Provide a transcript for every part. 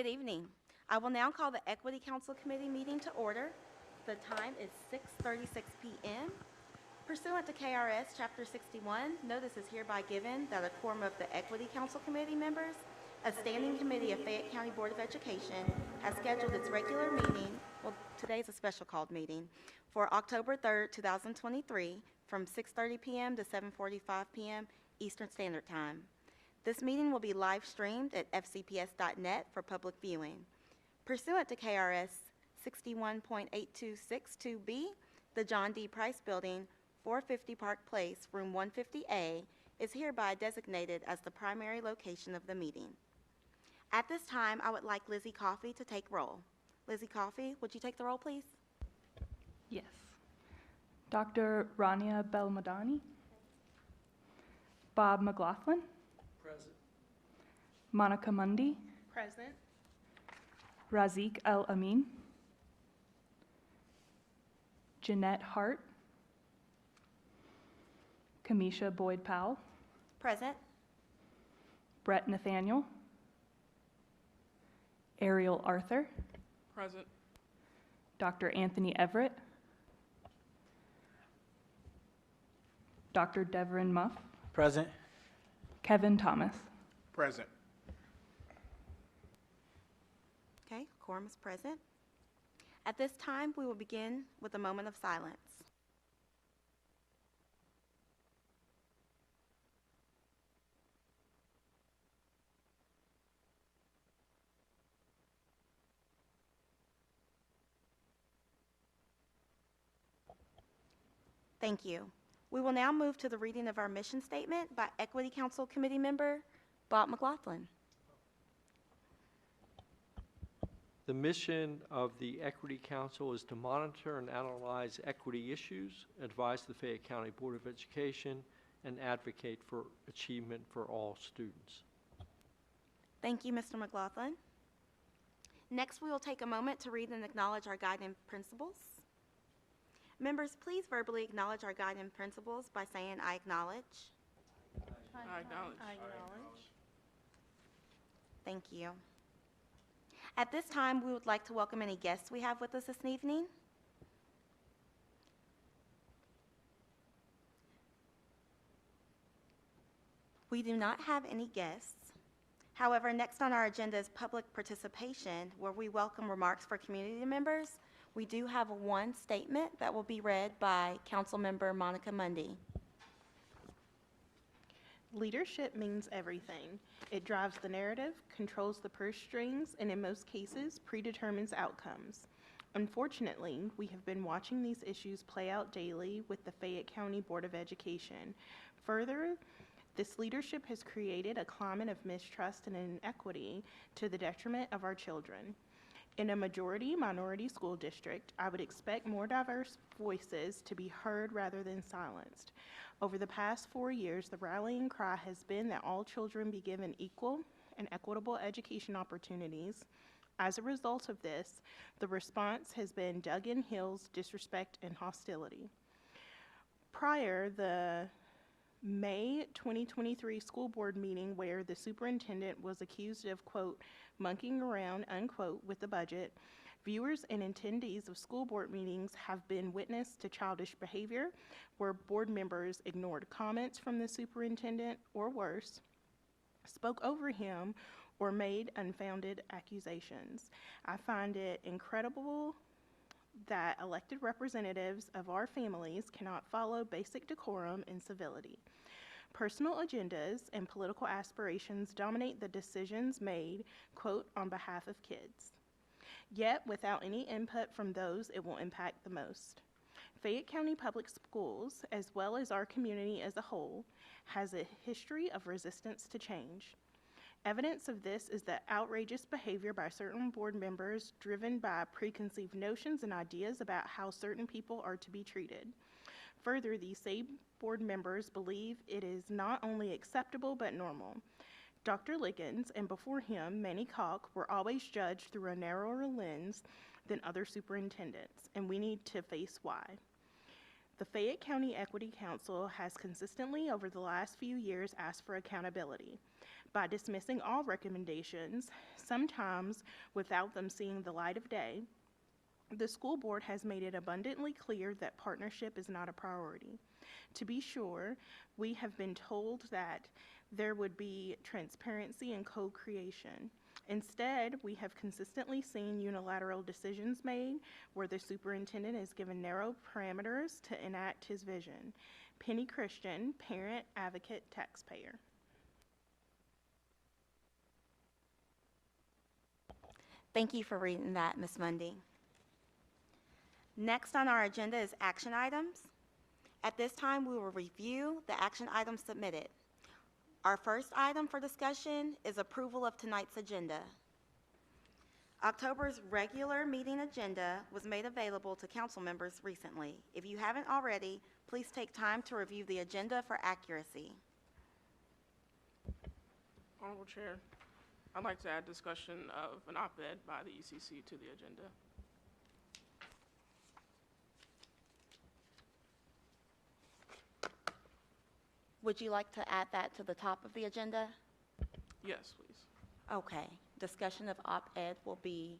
Good evening. I will now call the Equity Council Committee meeting to order. The time is 6:36 p.m. Pursuant to KRS Chapter 61, notice is hereby given that a quorum of the Equity Council Committee members, a standing committee of Fayette County Board of Education, has scheduled its regular meeting, well, today's a special called meeting, for October 3rd, 2023, from 6:30 p.m. to 7:45 p.m. Eastern Standard Time. This meeting will be live streamed at fcps.net for public viewing. Pursuant to KRS 61.8262B, the John D. Price Building, 450 Park Place, Room 150A, is hereby designated as the primary location of the meeting. At this time, I would like Lizzie Coffey to take roll. Lizzie Coffey, would you take the roll, please? Yes. Dr. Rania Belmadani. Bob McLaughlin. Present. Monica Mundy. Present. Razik El Amin. Jeanette Hart. Kamisha Boyd Powell. Present. Brett Nathaniel. Ariel Arthur. Present. Dr. Anthony Everett. Dr. Devrin Muff. Present. Kevin Thomas. Present. Okay, quorum is present. At this time, we will begin with a moment of silence. Thank you. We will now move to the reading of our mission statement by Equity Council Committee member Bob McLaughlin. The mission of the Equity Council is to monitor and analyze equity issues, advise the Fayette County Board of Education, and advocate for achievement for all students. Thank you, Mr. McLaughlin. Next, we will take a moment to read and acknowledge our guiding principles. Members, please verbally acknowledge our guiding principles by saying, "I acknowledge." I acknowledge. I acknowledge. Thank you. At this time, we would like to welcome any guests we have with us this evening. We do not have any guests. However, next on our agenda is public participation, where we welcome remarks for community members. We do have one statement that will be read by Councilmember Monica Mundy. Leadership means everything. It drives the narrative, controls the purse strings, and in most cases, predetermines outcomes. Unfortunately, we have been watching these issues play out daily with the Fayette County Board of Education. Further, this leadership has created a climate of mistrust and inequity to the detriment of our children. In a majority-minority school district, I would expect more diverse voices to be heard rather than silenced. Over the past 4 years, the rallying cry has been that all children be given equal and equitable education opportunities. As a result of this, the response has been dug in heels, disrespect, and hostility. Prior, the May 2023 school board meeting where the superintendent was accused of, quote, monkeying around, unquote, with the budget, viewers and attendees of school board meetings have been witness to childish behavior where board members ignored comments from the superintendent or worse, spoke over him, or made unfounded accusations. I find it incredible that elected representatives of our families cannot follow basic decorum and civility. Personal agendas and political aspirations dominate the decisions made, quote, on behalf of kids. Yet, without any input from those it will impact the most. Fayette County Public Schools, as well as our community as a whole, has a history of resistance to change. Evidence of this is the outrageous behavior by certain board members driven by preconceived notions and ideas about how certain people are to be treated. Further, these same board members believe it is not only acceptable but normal. Dr. Liggins, and before him, Manny Koch, were always judged through a narrower lens than other superintendents, and we need to face why. The Fayette County Equity Council has consistently over the last few years asked for accountability. By dismissing all recommendations, sometimes without them seeing the light of day, the school board has made it abundantly clear that partnership is not a priority. To be sure, we have been told that there would be transparency and co-creation. Instead, we have consistently seen unilateral decisions made where the superintendent is given narrow parameters to enact his vision. Penny Christian, parent, advocate, taxpayer. Thank you for reading that, Ms. Mundy. Next on our agenda is action items. At this time, we will review the action items submitted. Our first item for discussion is approval of tonight's agenda. October's regular meeting agenda was made available to council members recently. If you haven't already, please take time to review the agenda for accuracy. Honorable Chair, I'd like to add discussion of an op-ed by the ECC to the agenda. Would you like to add that to the top of the agenda? Yes, please. Okay. Discussion of op-ed will be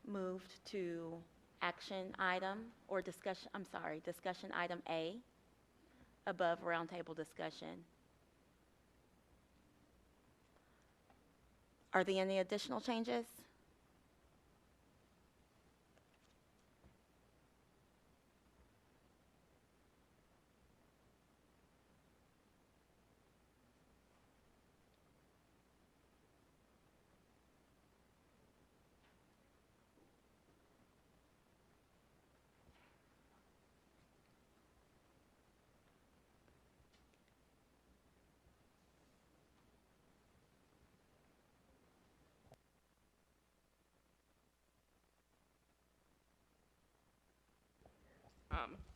moved to action item or discussion item A above roundtable discussion. Are there any additional changes?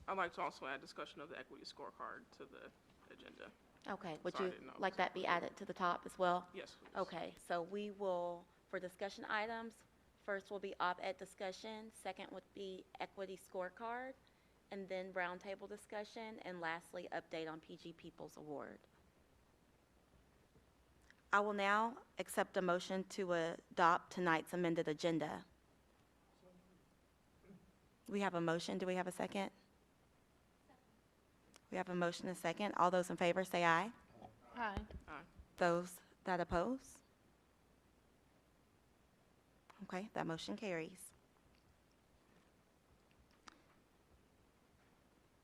I'd like to also add discussion of the equity scorecard to the agenda. Okay, would Sorry, I you didn't know like it was that be included. added to the top as well? Yes, please. Okay, so we will, for discussion items, first will be op-ed discussion, second would be equity scorecard, and then roundtable discussion, and lastly, update on PG Peoples Award. I will now accept a motion to adopt tonight's amended agenda. We have a motion. Do we have a second? We have a motion and a second. All those in favor say aye. Aye. Those that oppose? Okay, that motion carries.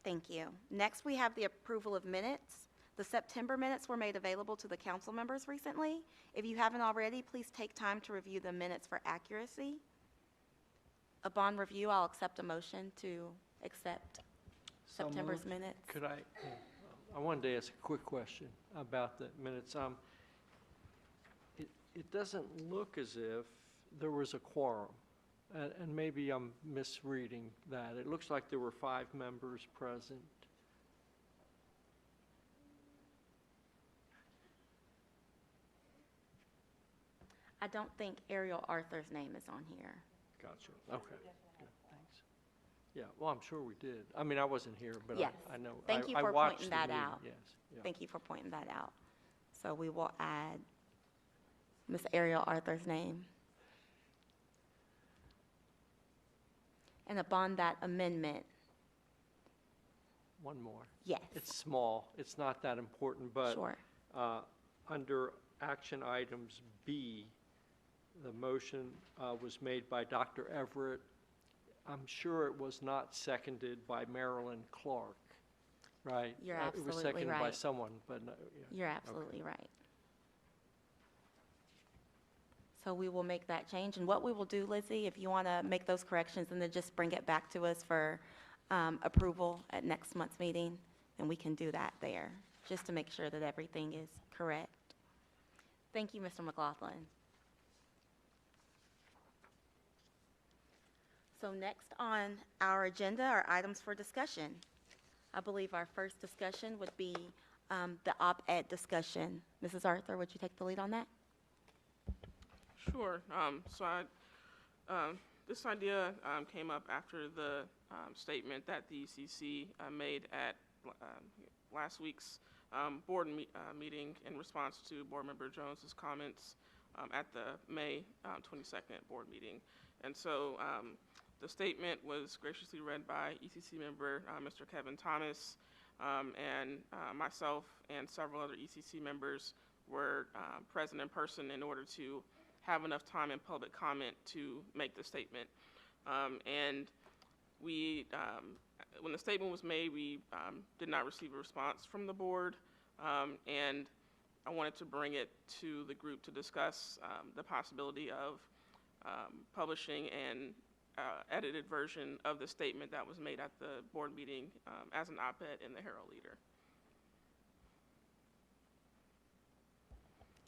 Thank you. Next, we have the approval of minutes. The September minutes were made available to the council members recently. If you haven't already, please take time to review the minutes for accuracy. Upon review, I'll accept a motion to accept So September's moved. minutes. Could I wanted to ask a quick question about the minutes. It doesn't look as if there was a quorum, and maybe I'm misreading that. It looks like there were 5 members present. I don't think Ariel Arthur's name is on here. Gotcha. Okay. Good. Thanks. Yeah, well, I'm sure we did. I mean, I wasn't here, but Yes. I know. Thank you I for watched pointing the that meeting, out. Yes. Yeah. Thank you for pointing that out. So we will add Ms. Ariel Arthur's name. And upon that amendment, One more. yes, It's small. It's not that important, but sure. under action items B, the motion was made by Dr. Everett. I'm sure it was not seconded by Marilyn Clark, right? You're It was absolutely seconded by right. someone, but no, yeah. You're absolutely right. So we will make that change. And what we will do, Lizzie, if you want to make those corrections and then just bring it back to us for approval at next month's meeting, then we can do that there, just to make sure that everything is correct. Thank you, Mr. McLaughlin. So next on our agenda are items for discussion. I believe our first discussion would be the op-ed discussion. Mrs. Arthur, would you take the lead on that? Sure. This idea came up after the statement that the ECC made at last week's meeting in response to Board Member Jones's comments at the May 22nd board meeting. And so the statement was graciously read by ECC member Mr. Kevin Thomas, and myself and several other ECC members were present in person in order to have enough time in public comment to make the statement. And we, when the statement was made, we did not receive a response from the board, and I wanted to bring it to the group to discuss the possibility of publishing an edited version of the statement that was made at the board meeting as an op-ed in the Herald Leader.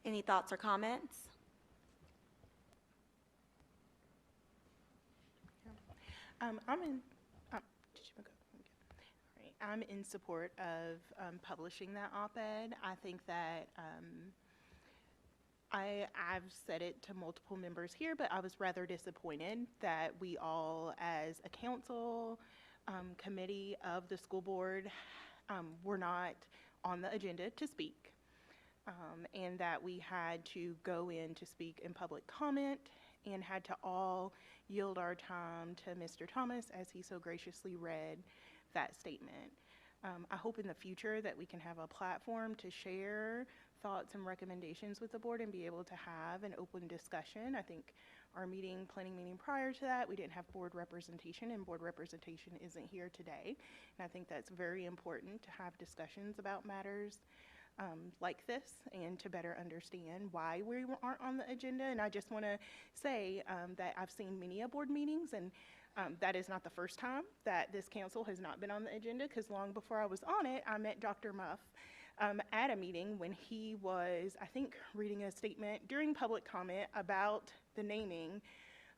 Any thoughts or comments? I'm in support of publishing that op-ed. I think that I've said it to multiple members here, but I was rather disappointed that we all, as a council committee of the school board, were not on the agenda to speak, and that we had to go in to speak in public comment and had to all yield our time to Mr. Thomas as he so graciously read that statement. I hope in the future that we can have a platform to share thoughts and recommendations with the board and be able to have an open discussion. I think our planning meeting prior to that, we didn't have board representation, and board representation isn't here today. And I think that's very important to have discussions about matters like this and to better understand why we aren't on the agenda. And I just want to say that I've seen many board meetings, and that is not the first time that this council has not been on the agenda, because long before I was on it, I met Dr. Muff at a meeting when he was, I think, reading a statement during public comment about the naming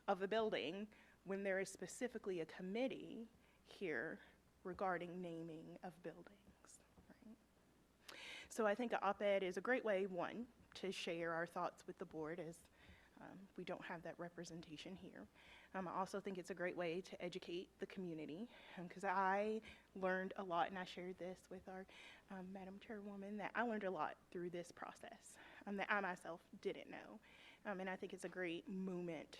of a building, when there is specifically a committee here regarding naming of buildings. Right? So I think an op-ed is a great way, one, to share our thoughts with the board, as we don't have that representation here. I also think it's a great way to educate the community, because I learned a lot, and I shared this with our Madam Chairwoman, that I learned a lot through this process that I myself didn't know. And I think it's a great moment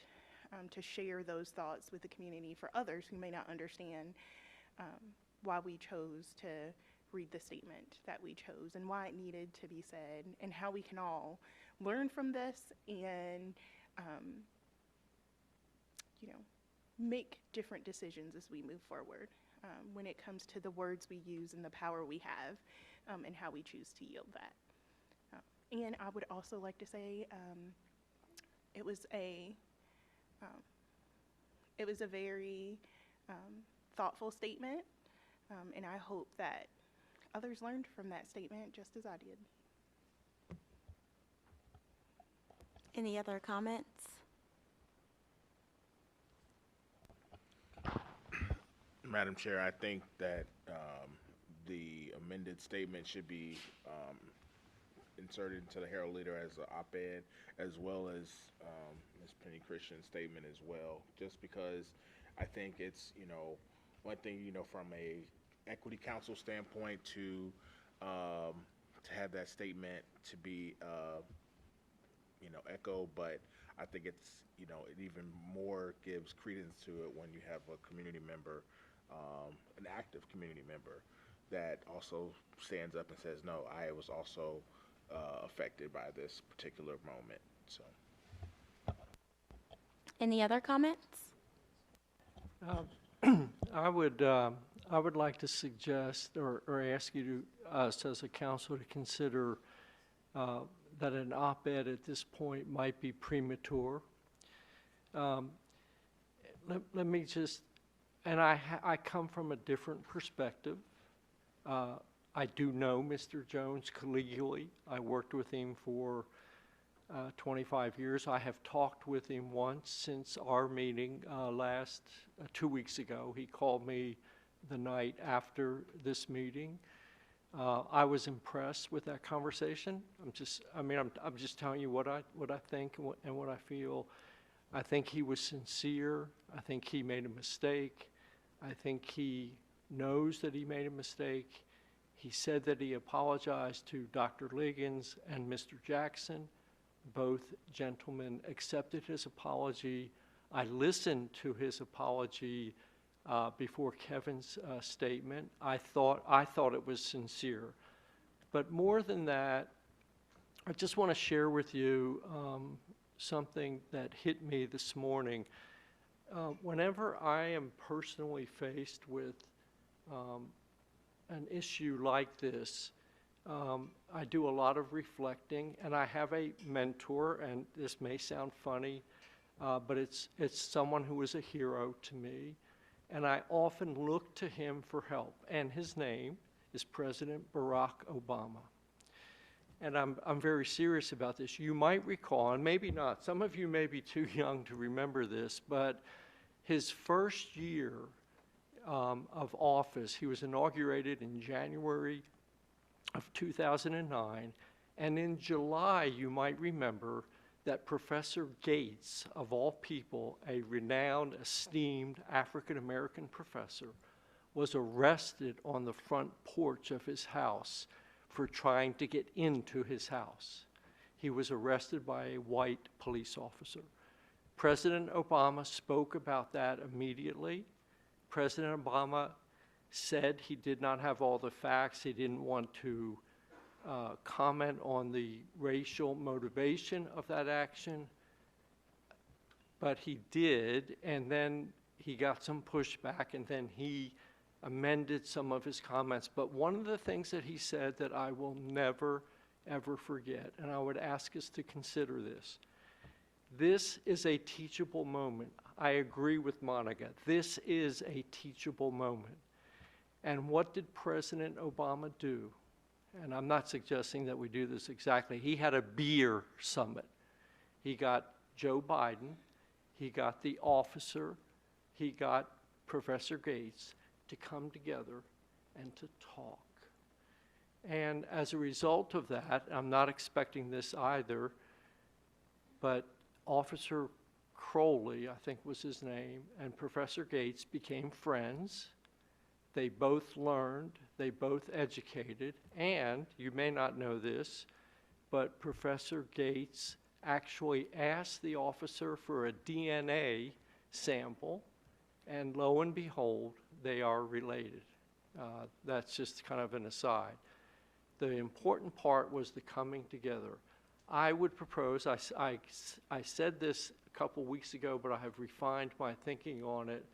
to share those thoughts with the community for others who may not understand why we chose to read the statement that we chose and why it needed to be said, and how we can all learn from this and make different decisions as we move forward when it comes to the words we use and the power we have and how we choose to yield that. And I would also like to say it was a very thoughtful statement, and I hope that others learned from that statement just as I did. Any other comments? Madam Chair, I think that the amended statement should be inserted into the Herald Leader as an op-ed, as well as Ms. Penny Christian's statement as well, just because I think it's, one thing, from a equity council standpoint to have that statement to be, echoed, but I think it's, it even more gives credence to it when you have a community member, an active community member, that also stands up and says, no, I was also affected by this particular moment. So, Any other comments? I would like to suggest or ask you us as a council to consider that an op-ed at this point might be premature. Let me just, and I come from a different perspective. I do know Mr. Jones collegially. I worked with him for 25 years. I have talked with him once since our meeting last 2 weeks ago. He called me the night after this meeting. I was impressed with that conversation. I'm just telling you what I think and what I feel. I think he was sincere. I think he made a mistake. I think he knows that he made a mistake, He said that he apologized to Dr. Liggins and Mr. Jackson. Both gentlemen accepted his apology. I listened to his apology before Kevin's statement. I thought it was sincere. But more than that, I just want to share with you something that hit me this morning. Whenever I am personally faced with an issue like this, I do a lot of reflecting, and I have a mentor, and this may sound funny, but it's someone who is a hero to me, and I often look to him for help, and his name is President Barack Obama. And I'm very serious about this. You might recall, and maybe not, some of you may be too young to remember this, but his first year of office, he was inaugurated in January of 2009, and in July, you might remember that Professor Gates, of all people, a renowned, esteemed African-American professor, was arrested on the front porch of his house for trying to get into his house. He was arrested by a white police officer. President Obama spoke about that immediately. President Obama said he did not have all the facts. He didn't want to comment on the racial motivation of that action, but he did, and then he got some pushback, and then he amended some of his comments. But one of the things that he said that I will never, ever forget, and I would ask us to consider this. This is a teachable moment. I agree with Monica. This is a teachable moment. And what did President Obama do? And I'm not suggesting that we do this exactly. He had a beer summit. He got Joe Biden, he got the officer, he got Professor Gates to come together and to talk. And as a result of that, I'm not expecting this either, but Officer Crowley, I think was his name, and Professor Gates became friends. They both learned, they both educated, and you may not know this, but Professor Gates actually asked the officer for a DNA sample, and lo and behold, they are related. That's just kind of an aside. The important part was the coming together. I would propose, I said this a couple weeks ago, but I have refined my thinking on it.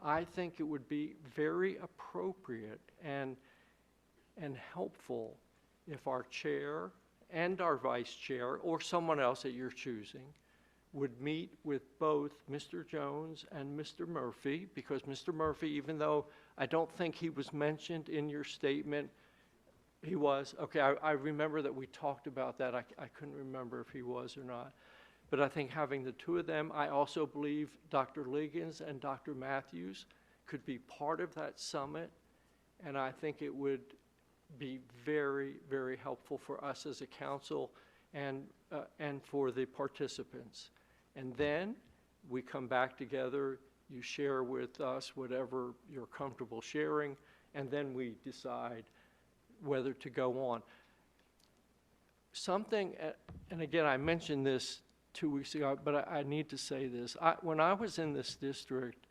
I think it would be very appropriate and helpful if our chair and our vice chair, or someone else that you're choosing, would meet with both Mr. Jones and Mr. Murphy, because Mr. Murphy, even though I don't think he was mentioned in your statement, he was. Okay, I remember that we talked about that. I couldn't remember if he was or not. But I think having the two of them, I also believe Dr. Liggins and Dr. Matthews could be part of that summit, and I think it would be very, very helpful for us as a council and for the participants. And then we come back together, you share with us whatever you're comfortable sharing, and then we decide whether to go on. Something, and again, I mentioned this 2 weeks ago, but I need to say this. When I was in this district,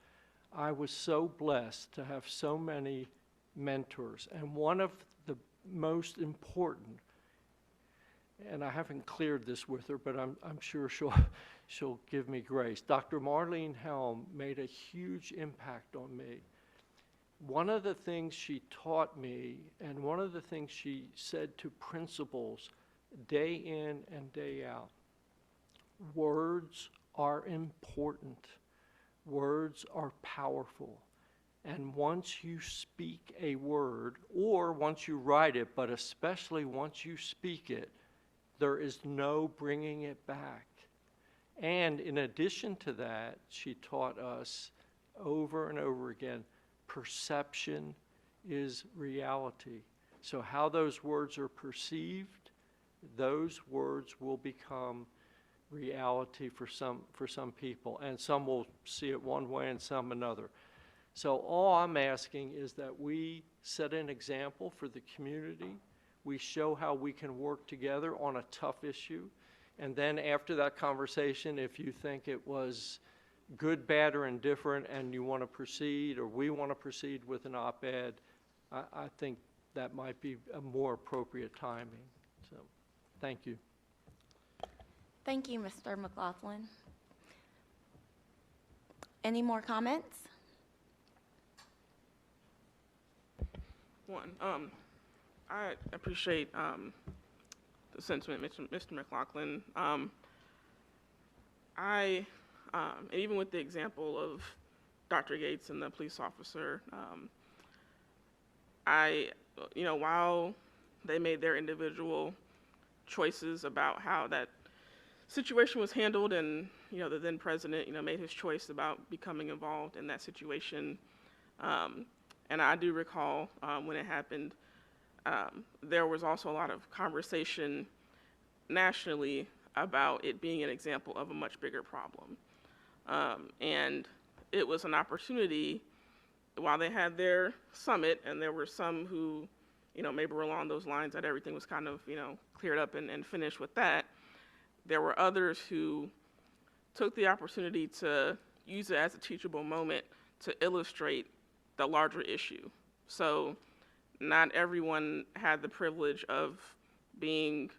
I was so blessed to have so many mentors, and one of the most important, and I haven't cleared this with her, but I'm sure she'll give me grace. Dr. Marlene Helm made a huge impact on me. One of the things she taught me, and one of the things she said to principals day in and day out, words are important. Words are powerful. And once you speak a word, or once you write it, but especially once you speak it, there is no bringing it back. And in addition to that, she taught us over and over again, perception is reality. So how those words are perceived, those words will become reality for some people, and some will see it one way and some another. So all I'm asking is that we set an example for the community. We show how we can work together on a tough issue. And then after that conversation, if you think it was good, bad, or indifferent, and you want to proceed, or we want to proceed with an op-ed, I think that might be a more appropriate timing. So, thank you. Thank you, Mr. McLaughlin. Any more comments? One, I appreciate the sentiment, Mr. McLaughlin. And even with the example of Dr. Gates and the police officer, while they made their individual choices about how that situation was handled, and the then president made his choice about becoming involved in that situation, and I do recall when it happened, there was also a lot of conversation nationally about it being an example of a much bigger problem. And it was an opportunity while they had their summit, and there were some who, maybe were along those lines that everything was kind of, cleared up and finished with that. There were others who took the opportunity to use it as a teachable moment to illustrate the larger issue. So not everyone had the privilege of being,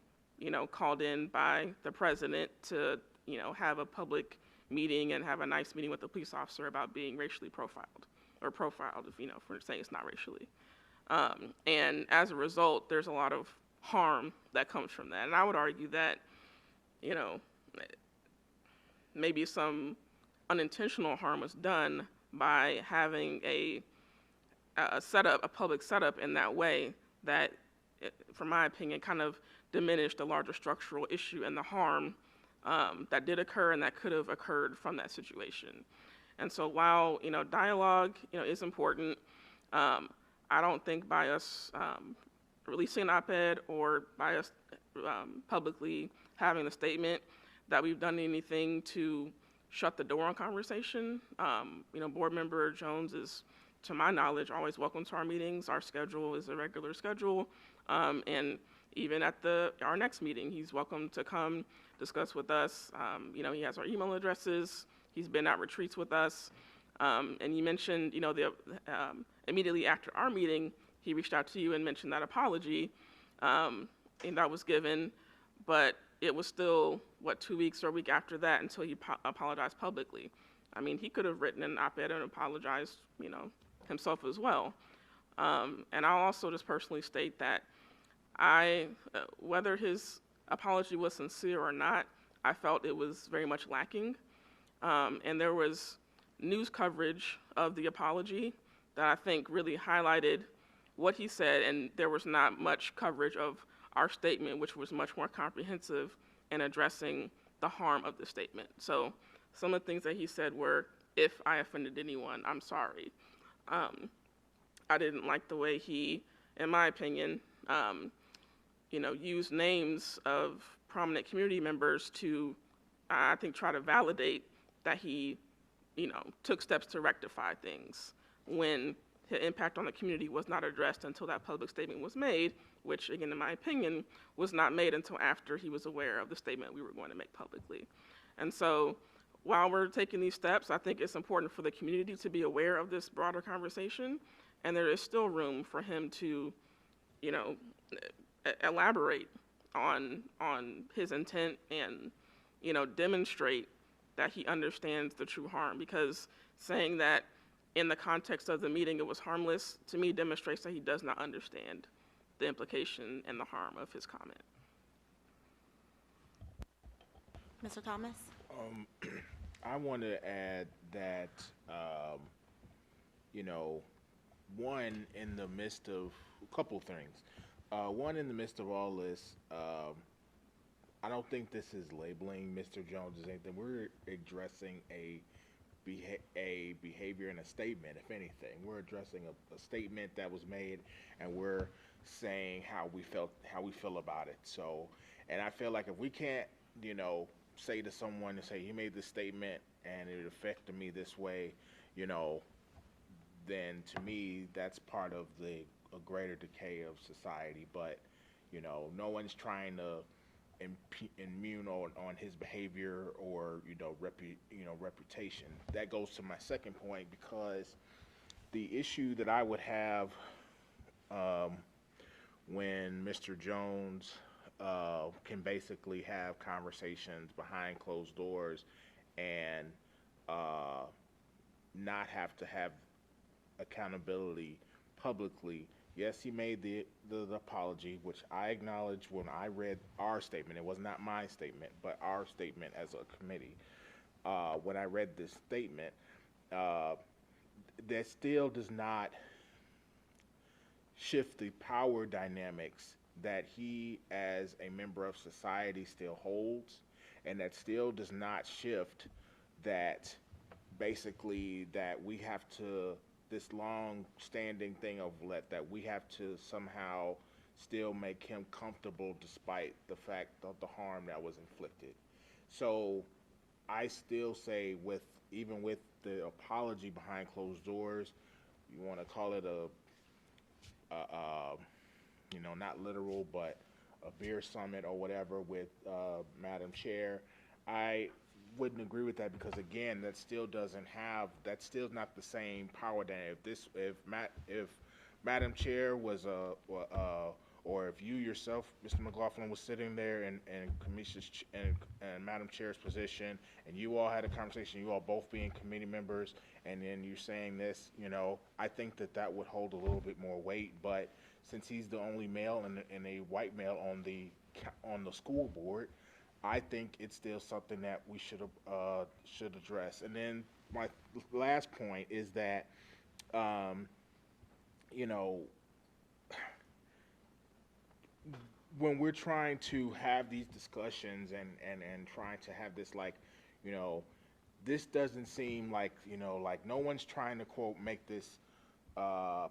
called in by the president to, have a public meeting and have a nice meeting with the police officer about being racially profiled, or profiled, if we're saying it's not racially. And as a result, there's a lot of harm that comes from that. And I would argue that, maybe some unintentional harm was done by having a public setup in that way that, from my opinion, kind of diminished the larger structural issue and the harm that did occur and that could have occurred from that situation. And so while, dialogue, is important, I don't think by us releasing an op-ed or by us publicly having the statement that we've done anything to shut the door on conversation. Board Member Jones is, to my knowledge, always welcome to our meetings. Our schedule is a regular schedule. And even at our next meeting, he's welcome to come discuss with us. He has our email addresses. He's been at retreats with us. And you mentioned, immediately after our meeting, he reached out to you and mentioned that apology, and that was given, but it was still, 2 weeks or a week after that until he apologized publicly. I mean, he could have written an op-ed and apologized, himself as well. And I'll also just personally state that whether his apology was sincere or not, I felt it was very much lacking. And there was news coverage of the apology that I think really highlighted what he said, and there was not much coverage of our statement, which was much more comprehensive in addressing the harm of the statement. So some of the things that he said were, if I offended anyone, I'm sorry. I didn't like the way he, in my opinion, used names of prominent community members to, I think, try to validate that he, took steps to rectify things when the impact on the community was not addressed until that public statement was made, which, again, in my opinion, was not made until after he was aware of the statement we were going to make publicly. And so while we're taking these steps, I think it's important for the community to be aware of this broader conversation, and there is still room for him to, elaborate on his intent and, demonstrate that he understands the true harm, because saying that in the context of the meeting it was harmless, to me, demonstrates that he does not understand the implication and the harm of his comment. Mr. Thomas? I want to add that, one, in the midst of a couple things. One, in the midst of all this, I don't think this is labeling Mr. Jones as anything. We're addressing a behavior and a statement, if anything. We're addressing a statement that was made, and we're saying how we feel about it. So, and I feel like if we can't, say to someone and say, you made this statement and it affected me this way, then to me, that's part of a greater decay of society. But, you know, no one's trying to immune on his behavior or, you know, reputation. That goes to my second point, because the issue that I would have when Mr. Jones can basically have conversations behind closed doors and not have to have accountability publicly. Yes, he made the apology, which I acknowledge when I read our statement. It was not my statement, but our statement as a committee. When I read this statement, that still does not shift the power dynamics that he, as a member of society, still holds, and that still does not shift that basically that we have to, this long-standing thing of that we have to somehow still make him comfortable despite the fact of the harm that was inflicted. So I still say, even with the apology behind closed doors, you want to call it you know, not literal, but a beer summit or whatever with Madam Chair, I wouldn't agree with that, because again, that's still not the same power dynamic. If Madam Chair was or if you yourself, Mr. McLaughlin, was sitting there in Madam Chair's position, and you all had a conversation, you all both being committee members, and then you're saying this, you know, I think that would hold a little bit more weight. But since he's the only male and a white male on the school board, I think it's still something that we should address. And then my last point is that, you know, when we're trying to have these discussions and trying to have this, like, you know, this doesn't seem like, you know, like no one's trying to, quote, make this a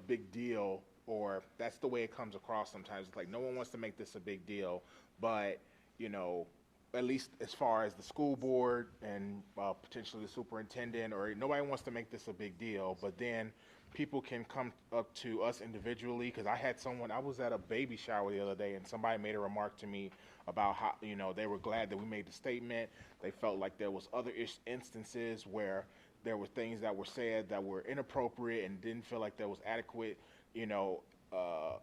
big deal, or that's the way it comes across sometimes. It's like no one wants to make this a big deal, but, you know, at least as far as the school board and potentially the superintendent, or nobody wants to make this a big deal, but then people can come up to us individually, because I was at a baby shower the other day, and somebody made a remark to me about how, you know, they were glad that we made the statement. They felt like there was other instances where there were things that were said that were inappropriate and didn't feel like there was adequate, you know,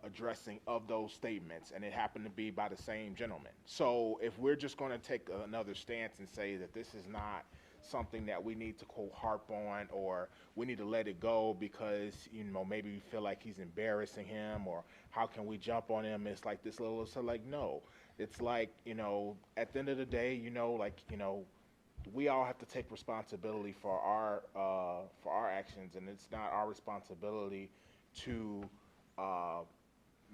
addressing of those statements, and it happened to be by the same gentleman. So if we're just going to take another stance and say that this is not something that we need to, quote, harp on, or we need to let it go because, you know, maybe we feel like he's embarrassing him, or how can we jump on him, it's like this little, so like, no. It's like, you know, at the end of the day, you know, like, you know, we all have to take responsibility for our actions, and it's not our responsibility to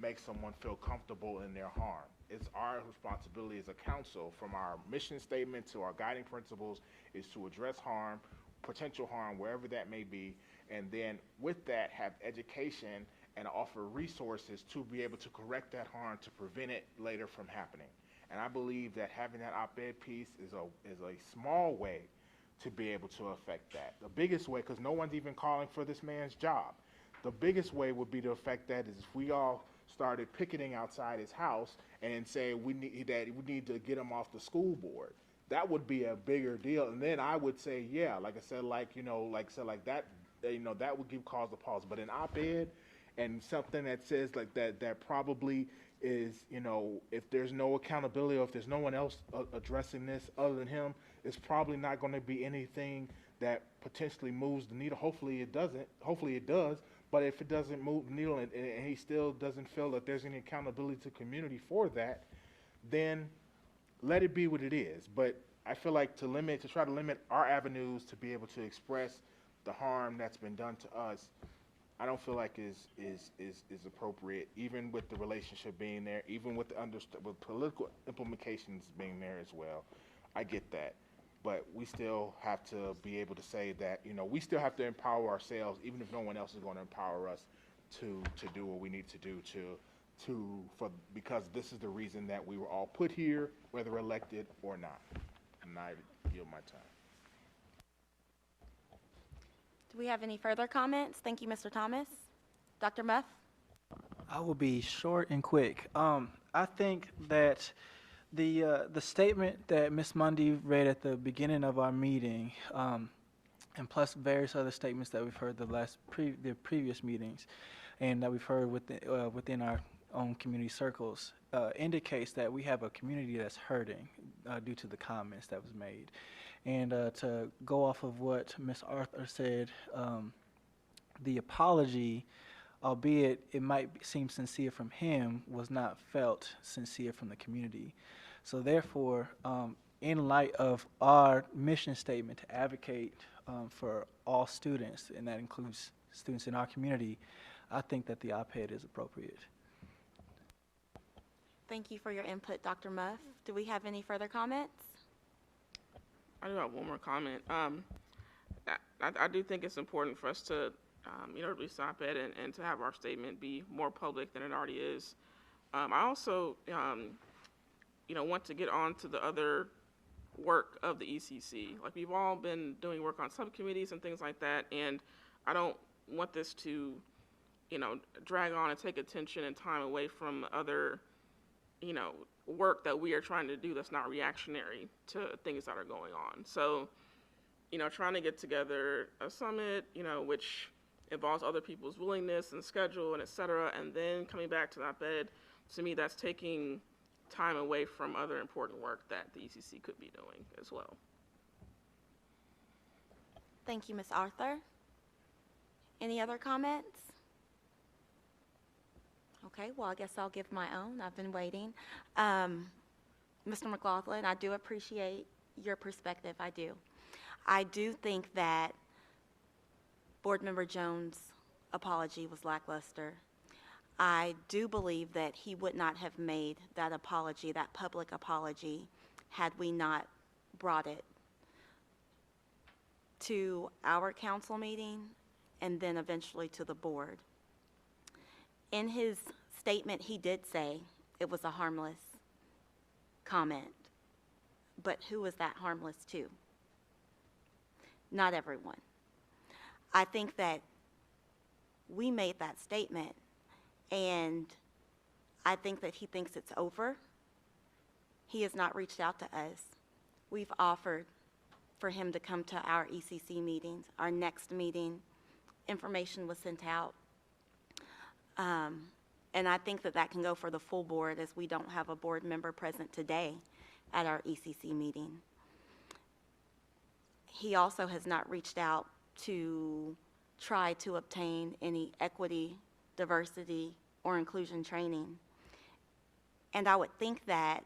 make someone feel comfortable in their harm. It's our responsibility as a council, from our mission statement to our guiding principles, is to address harm, potential harm, wherever that may be, and then with that have education and offer resources to be able to correct that harm, to prevent it later from happening. And I believe that having that op-ed piece is a small way to be able to affect that. The biggest way, because no one's even calling for this man's job, the biggest way would be to affect that is if we all started picketing outside his house and say we need to get him off the school board. That would be a bigger deal. And then I would say, yeah, like I said, like, you know, like, so like that, you know, that would give cause to pause. But an op-ed and something that says like that probably is, you know, if there's no accountability, or if there's no one else addressing this other than him, it's probably not going to be anything that potentially moves the needle. Hopefully it doesn't. Hopefully it does. But if it doesn't move the needle, and he still doesn't feel that there's any accountability to community for that, then let it be what it is. But I feel like to try to limit our avenues to be able to express the harm that's been done to us, I don't feel like is appropriate, even with the relationship being there, even with with political implications being there as well. I get that. But we still have to be able to say that, you know, we still have to empower ourselves, even if no one else is going to empower us to do what we need to do because this is the reason that we were all put here, whether elected or not. And I yield my time. Do we have any further comments? Thank you, Mr. Thomas. Dr. Muff? I will be short and quick. I think that the statement that Ms. Mundy read at the beginning of our meeting, and plus various other statements that we've heard the previous meetings, and that we've heard within our own community circles, indicates that we have a community that's hurting due to the comments that was made. And to go off of what Ms. Arthur said, the apology, albeit it might seem sincere from him, was not felt sincere from the community. So therefore, in light of our mission statement to advocate for all students, and that includes students in our community, I think that the op-ed is appropriate. Thank you for your input, Dr. Muff. Do we have any further comments? I do have one more comment. I do think it's important for us to, release the op-ed and to have our statement be more public than it already is. I also, want to get on to the other work of the ECC. Like, we've all been doing work on subcommittees and things like that, and I don't want this to, drag on and take attention and time away from other, work that we are trying to do that's not reactionary to things that are going on. So, trying to get together a summit, which involves other people's willingness and schedule and et cetera, and then coming back to the op-ed, to me, that's taking time away from other important work that the ECC could be doing as well. Thank you, Ms. Arthur. Any other comments? Okay, well, I guess I'll give my own. I've been waiting. Mr. McLaughlin, I do appreciate your perspective. I do. I do think that Board Member Jones' apology was lackluster. I do believe that he would not have made that apology, that public apology, had we not brought it to our council meeting and then eventually to the board. In his statement, he did say it was a harmless comment, but who was that harmless to? Not everyone. I think that we made that statement, and I think that he thinks it's over. He has not reached out to us. We've offered for him to come to our ECC meetings, our next meeting. Information was sent out. And I think that that can go for the full board, as we don't have a board member present today at our ECC meeting. He also has not reached out to try to obtain any equity, diversity, or inclusion training. And I would think that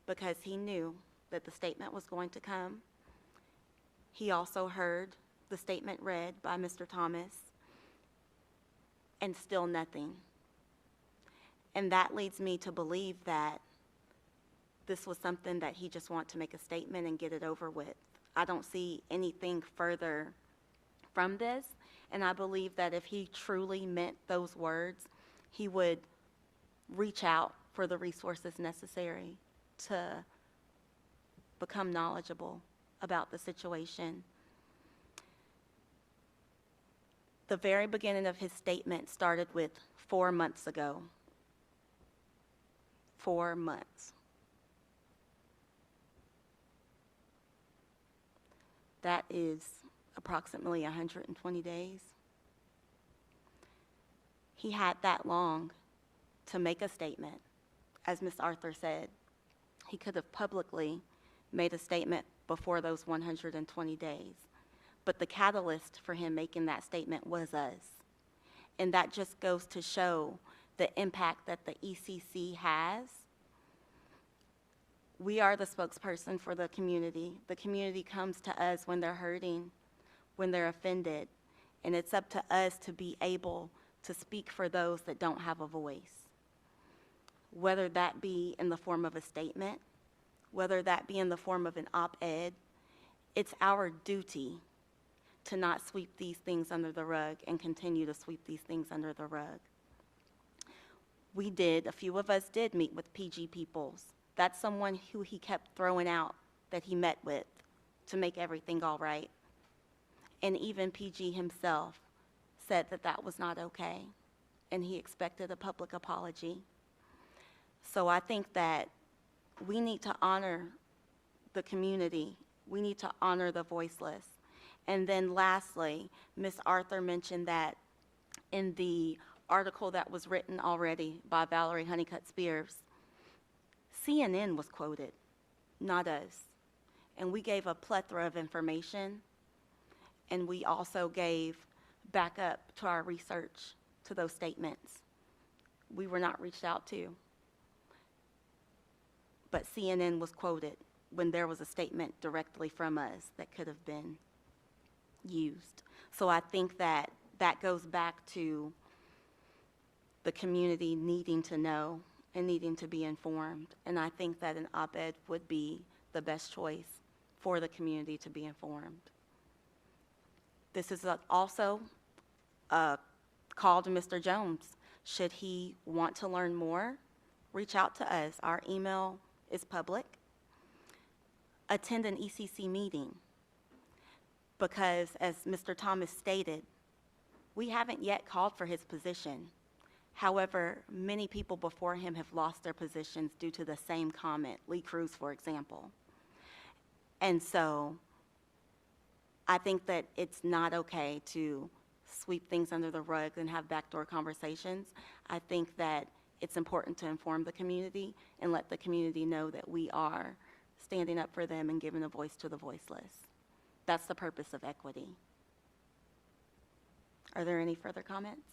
because he knew that the statement was going to come, he also heard the statement read by Mr. Thomas, and still nothing. And that leads me to believe that this was something that he just wanted to make a statement and get it over with. I don't see anything further from this, and I believe that if he truly meant those words, he would reach out for the resources necessary to become knowledgeable about the situation. The very beginning of his statement started with 4 months ago. 4 months. That is approximately 120 days. He had that long to make a statement. As Ms. Arthur said, he could have publicly made a statement before those 120 days. But the catalyst for him making that statement was us. And that just goes to show the impact that the ECC has. We are the spokesperson for the community. The community comes to us when they're hurting, when they're offended, and it's up to us to be able to speak for those that don't have a voice. Whether that be in the form of a statement, whether that be in the form of an op-ed, it's our duty to not sweep these things under the rug and continue to sweep these things under the rug. A few of us did meet with PG Peoples. That's someone who he kept throwing out that he met with to make everything all right. And even PG himself said that that was not okay, and he expected a public apology. So I think that we need to honor the community. We need to honor the voiceless. And then lastly, Ms. Arthur mentioned that in the article that was written already by Valerie Honeycutt Spears, CNN was quoted, not us. And we gave a plethora of information, and we also gave backup to our research to those statements. We were not reached out to. But CNN was quoted when there was a statement directly from us that could have been used. So I think that that goes back to the community needing to know and needing to be informed. And I think that an op-ed would be the best choice for the community to be informed. This is also a call to Mr. Jones. Should he want to learn more, reach out to us. Our email is public. Attend an ECC meeting, because as Mr. Thomas stated, we haven't yet called for his position. However, many people before him have lost their positions due to the same comment, Lee Cruz, for example. And so I think that it's not okay to sweep things under the rug and have backdoor conversations. I think that it's important to inform the community and let the community know that we are standing up for them and giving a voice to the voiceless. That's the purpose of equity. Are there any further comments?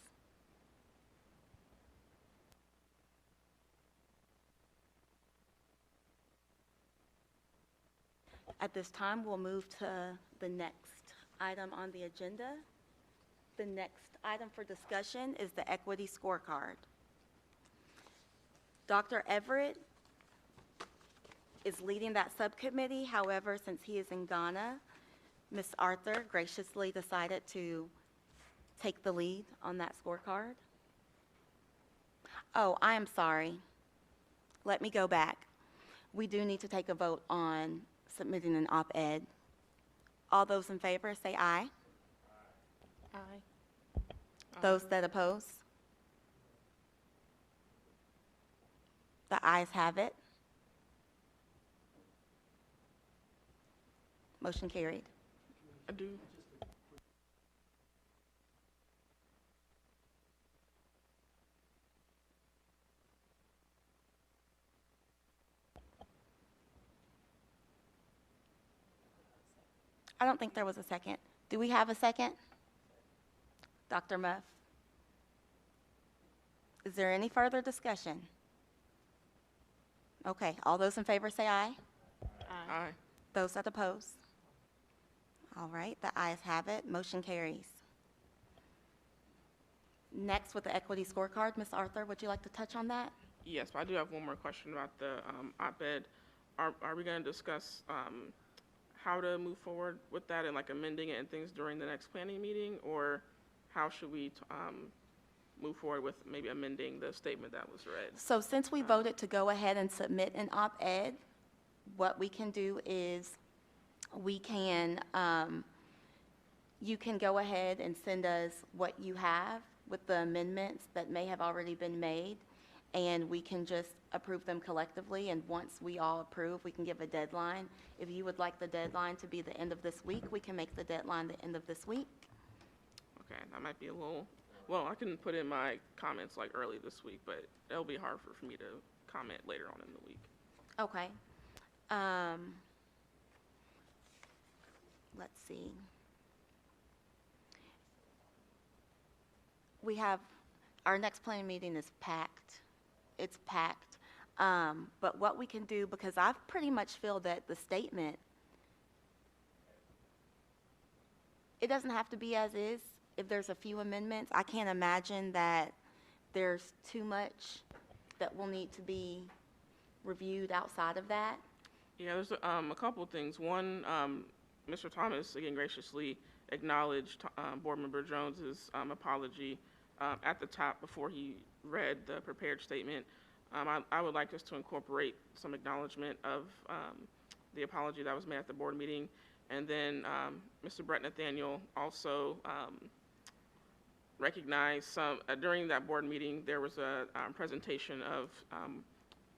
At this time, we'll move to the next item on the agenda. The next item for discussion is the equity scorecard. Dr. Everett is leading that subcommittee. However, since he is in Ghana, Ms. Arthur graciously decided to take the lead on that scorecard. Oh, I am sorry. Let me go back. We do need to take a vote on submitting an op-ed. All those in favor, say aye. Aye. Those that oppose? The ayes have it. Motion carried. I do. I don't think there was a second. Do we have a second? Dr. Muff? Is there any further discussion? Okay, all those in favor say aye. Aye. Those that oppose? All right, the ayes have it. Motion carries. Next, with the equity scorecard, Ms. Arthur, would you like to touch on that? Yes, but I do have one more question about the op-ed. Are we going to discuss how to move forward with that and like amending it and things during the next planning meeting, or how should we move forward with maybe amending the statement that was read? So since we voted to go ahead and submit an op-ed, what we can do is we can, you can go ahead and send us what you have with the amendments that may have already been made, and we can just approve them collectively, and once we all approve, we can give a deadline. If you would like the deadline to be the end of this week, we can make the deadline the end of this week. Okay, that might be a little, well, I can put in my comments like early this week, but it'll be hard for me to comment later on in the week. Okay. Let's see. We have, our next planning meeting is packed. It's packed. But what we can do, because I pretty much feel that the statement, it doesn't have to be as is. If there's a few amendments, I can't imagine that there's too much that will need to be reviewed outside of that. Yeah, there's a couple things. One, Mr. Thomas, again, graciously acknowledged Board Member Jones's apology at the top before he read the prepared statement. I would like us to incorporate some acknowledgement of the apology that was made at the board meeting. And then Mr. Brett Nathaniel also recognized some, during that board meeting, there was a presentation of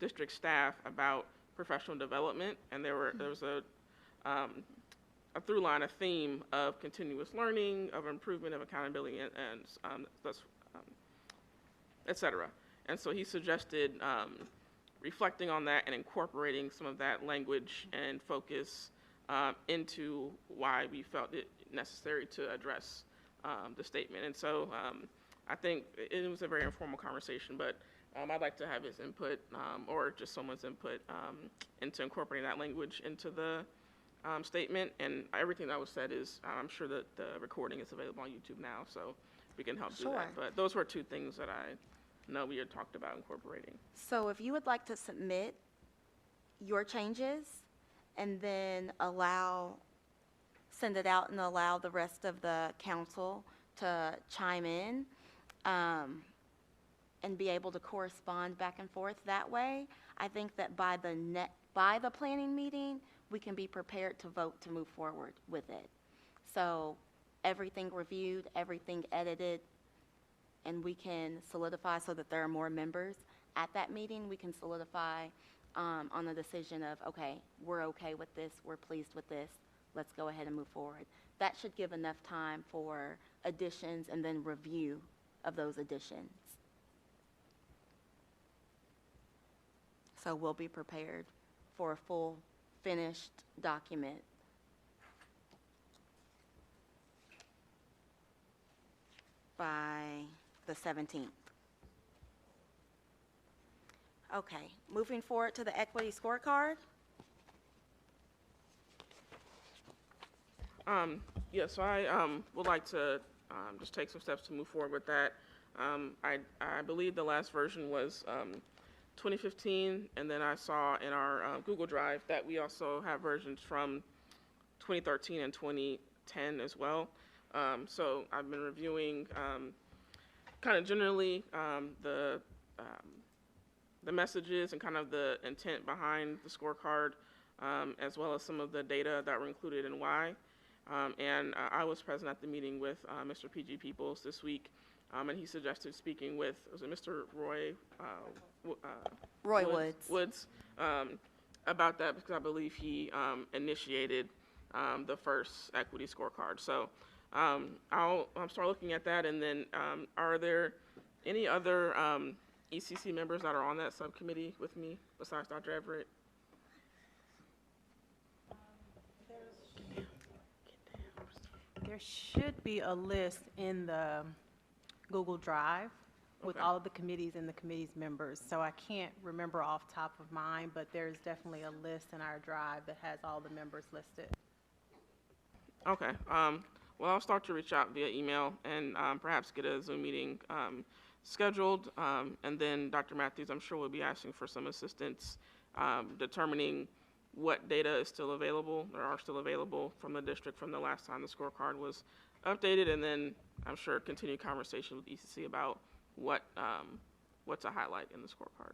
district staff about professional development, and there was a through line, a theme of continuous learning, of improvement, of accountability, and et cetera. And so he suggested reflecting on that and incorporating some of that language and focus into why we felt it necessary to address the statement. And so I think it was a very informal conversation, but I'd like to have his input or just someone's input into incorporating that language into the statement. And everything that was said is, I'm sure that the recording is available on YouTube now, so we can help do Sure. that. But those were two things that I know we had talked about incorporating. So if you would like to submit your changes and then send it out and allow the rest of the council to chime in and be able to correspond back and forth that way, I think that by the planning meeting, we can be prepared to vote to move forward with it. So everything reviewed, everything edited, and we can solidify so that there are more members at that meeting. We can solidify on the decision of, okay, we're okay with this, we're pleased with this, let's go ahead and move forward. That should give enough time for additions and then review of those additions. So we'll be prepared for a full finished document by the 17th. Okay, moving forward to the equity scorecard. Yeah, so I would like to just take some steps to move forward with that. I believe the last version was 2015, and then I saw in our Google Drive that we also have versions from 2013 and 2010 as well. So I've been reviewing kind of generally the messages and kind of the intent behind the scorecard, as well as some of the data that were included and why. And I was present at the meeting with Mr. P.G. Peoples this week, and he suggested speaking with, was it Mr. Roy Woods about that, because I believe he initiated the first equity scorecard. So I'll start looking at that, and then are there any other ECC members that are on that subcommittee with me besides Dr. Everett? There should be a list in the Google Drive with Okay. all of the committees and the committee's members. So I can't remember off top of mind, but there's definitely a list in our drive that has all the members listed. Okay. Well, I'll start to reach out via email and perhaps get a Zoom meeting scheduled. And then Dr. Matthews, I'm sure, will be asking for some assistance determining what data is still available or are still available from the district from the last time the scorecard was updated. And then I'm sure continue conversation with ECC about what to highlight in the scorecard.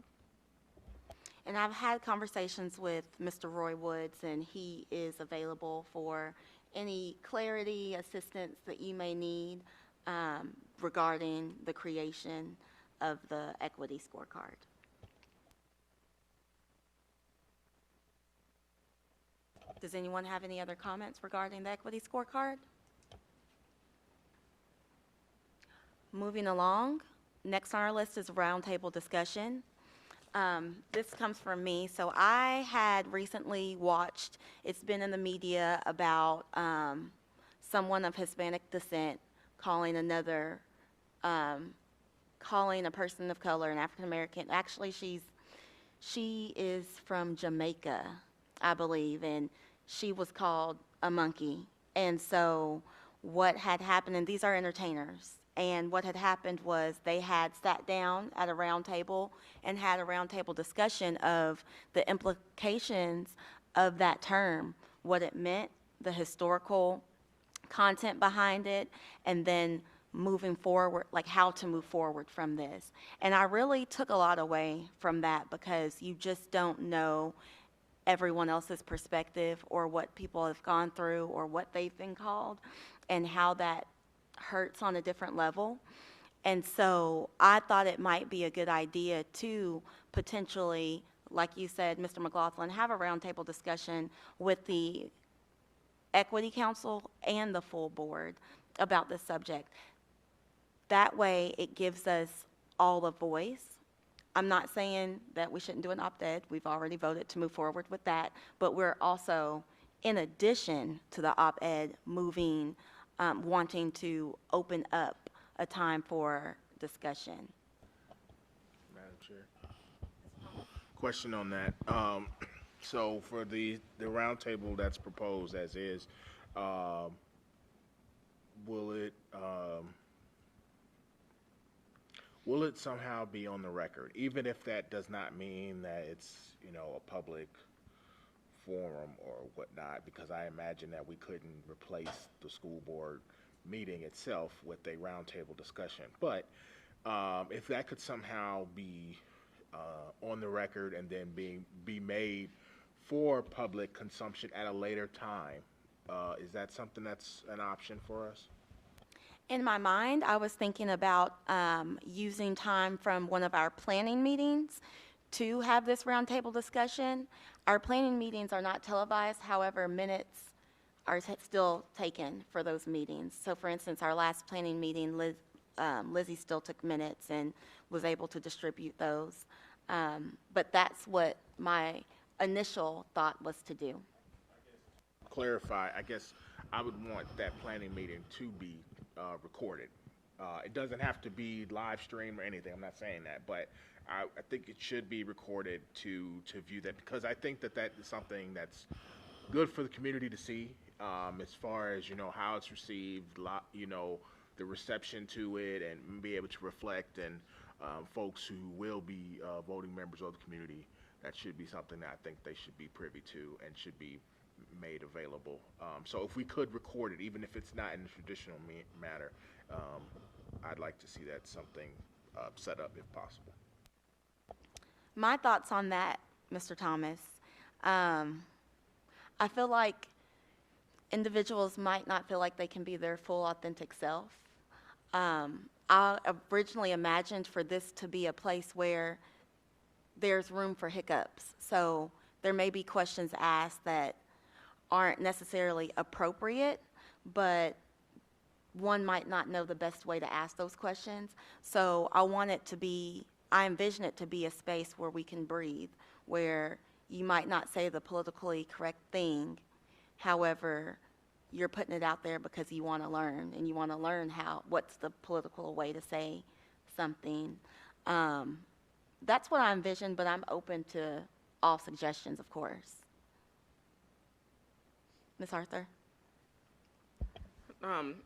And I've had conversations with Mr. Roy Woods, and he is available for any clarity, assistance that you may need regarding the creation of the equity scorecard. Does anyone have any other comments regarding the equity scorecard? Moving along, next on our list is roundtable discussion. This comes from me. So I had recently watched, it's been in the media about someone of Hispanic descent calling calling a person of color, an African American. Actually, she is from Jamaica, I believe, and she was called a monkey. And so what had happened, and these are entertainers, and what had happened was they had sat down at a round table and had a round table discussion of the implications of that term, what it meant, the historical content behind it, and then moving forward, like how to move forward from this. And I really took a lot away from that because you just don't know everyone else's perspective or what people have gone through or what they've been called and how that hurts on a different level. And so I thought it might be a good idea to potentially, like you said, Mr. McLaughlin, have a roundtable discussion with the Equity Council and the full board about this subject. That way, it gives us all a voice. I'm not saying that we shouldn't do an op-ed. We've already voted to move forward with that. But we're also, in addition to the op-ed, wanting to open up a time for discussion. Madam Chair. Question on that. So for the roundtable that's proposed as is, will it somehow be on the record, even if that does not mean that it's, a public forum or whatnot? Because I imagine that we couldn't replace the school board meeting itself with a roundtable discussion. But if that could somehow be on the record and then be made for public consumption at a later time, is that something that's an option for us? In my mind, I was thinking about using time from one of our planning meetings to have this roundtable discussion. Our planning meetings are not televised, however, minutes are still taken for those meetings. So for instance, our last planning meeting, Lizzie still took minutes and was able to distribute those. But that's what my initial thought was to do. Clarify, I guess I would want that planning meeting to be recorded. It doesn't have to be live streamed or anything. I'm not saying that, but I think it should be recorded to view that, because I think that is something that's good for the community to see, as far as, how it's received, the reception to it, and be able to reflect, and folks who will be voting members of the community. That should be something that I think they should be privy to and should be made available. So if we could record it, even if it's not in the traditional manner, I'd like to see that something set up if possible. My thoughts on that, Mr. Thomas, I feel like individuals might not feel like they can be their full authentic self. I originally imagined for this to be a place where there's room for hiccups. So there may be questions asked that aren't necessarily appropriate, but one might not know the best way to ask those questions. So I envision it to be a space where we can breathe, where you might not say the politically correct thing. However, you're putting it out there because you want to learn, and you want to learn what's the political way to say something. That's what I envision, but I'm open to all suggestions, of course. Ms. Arthur? And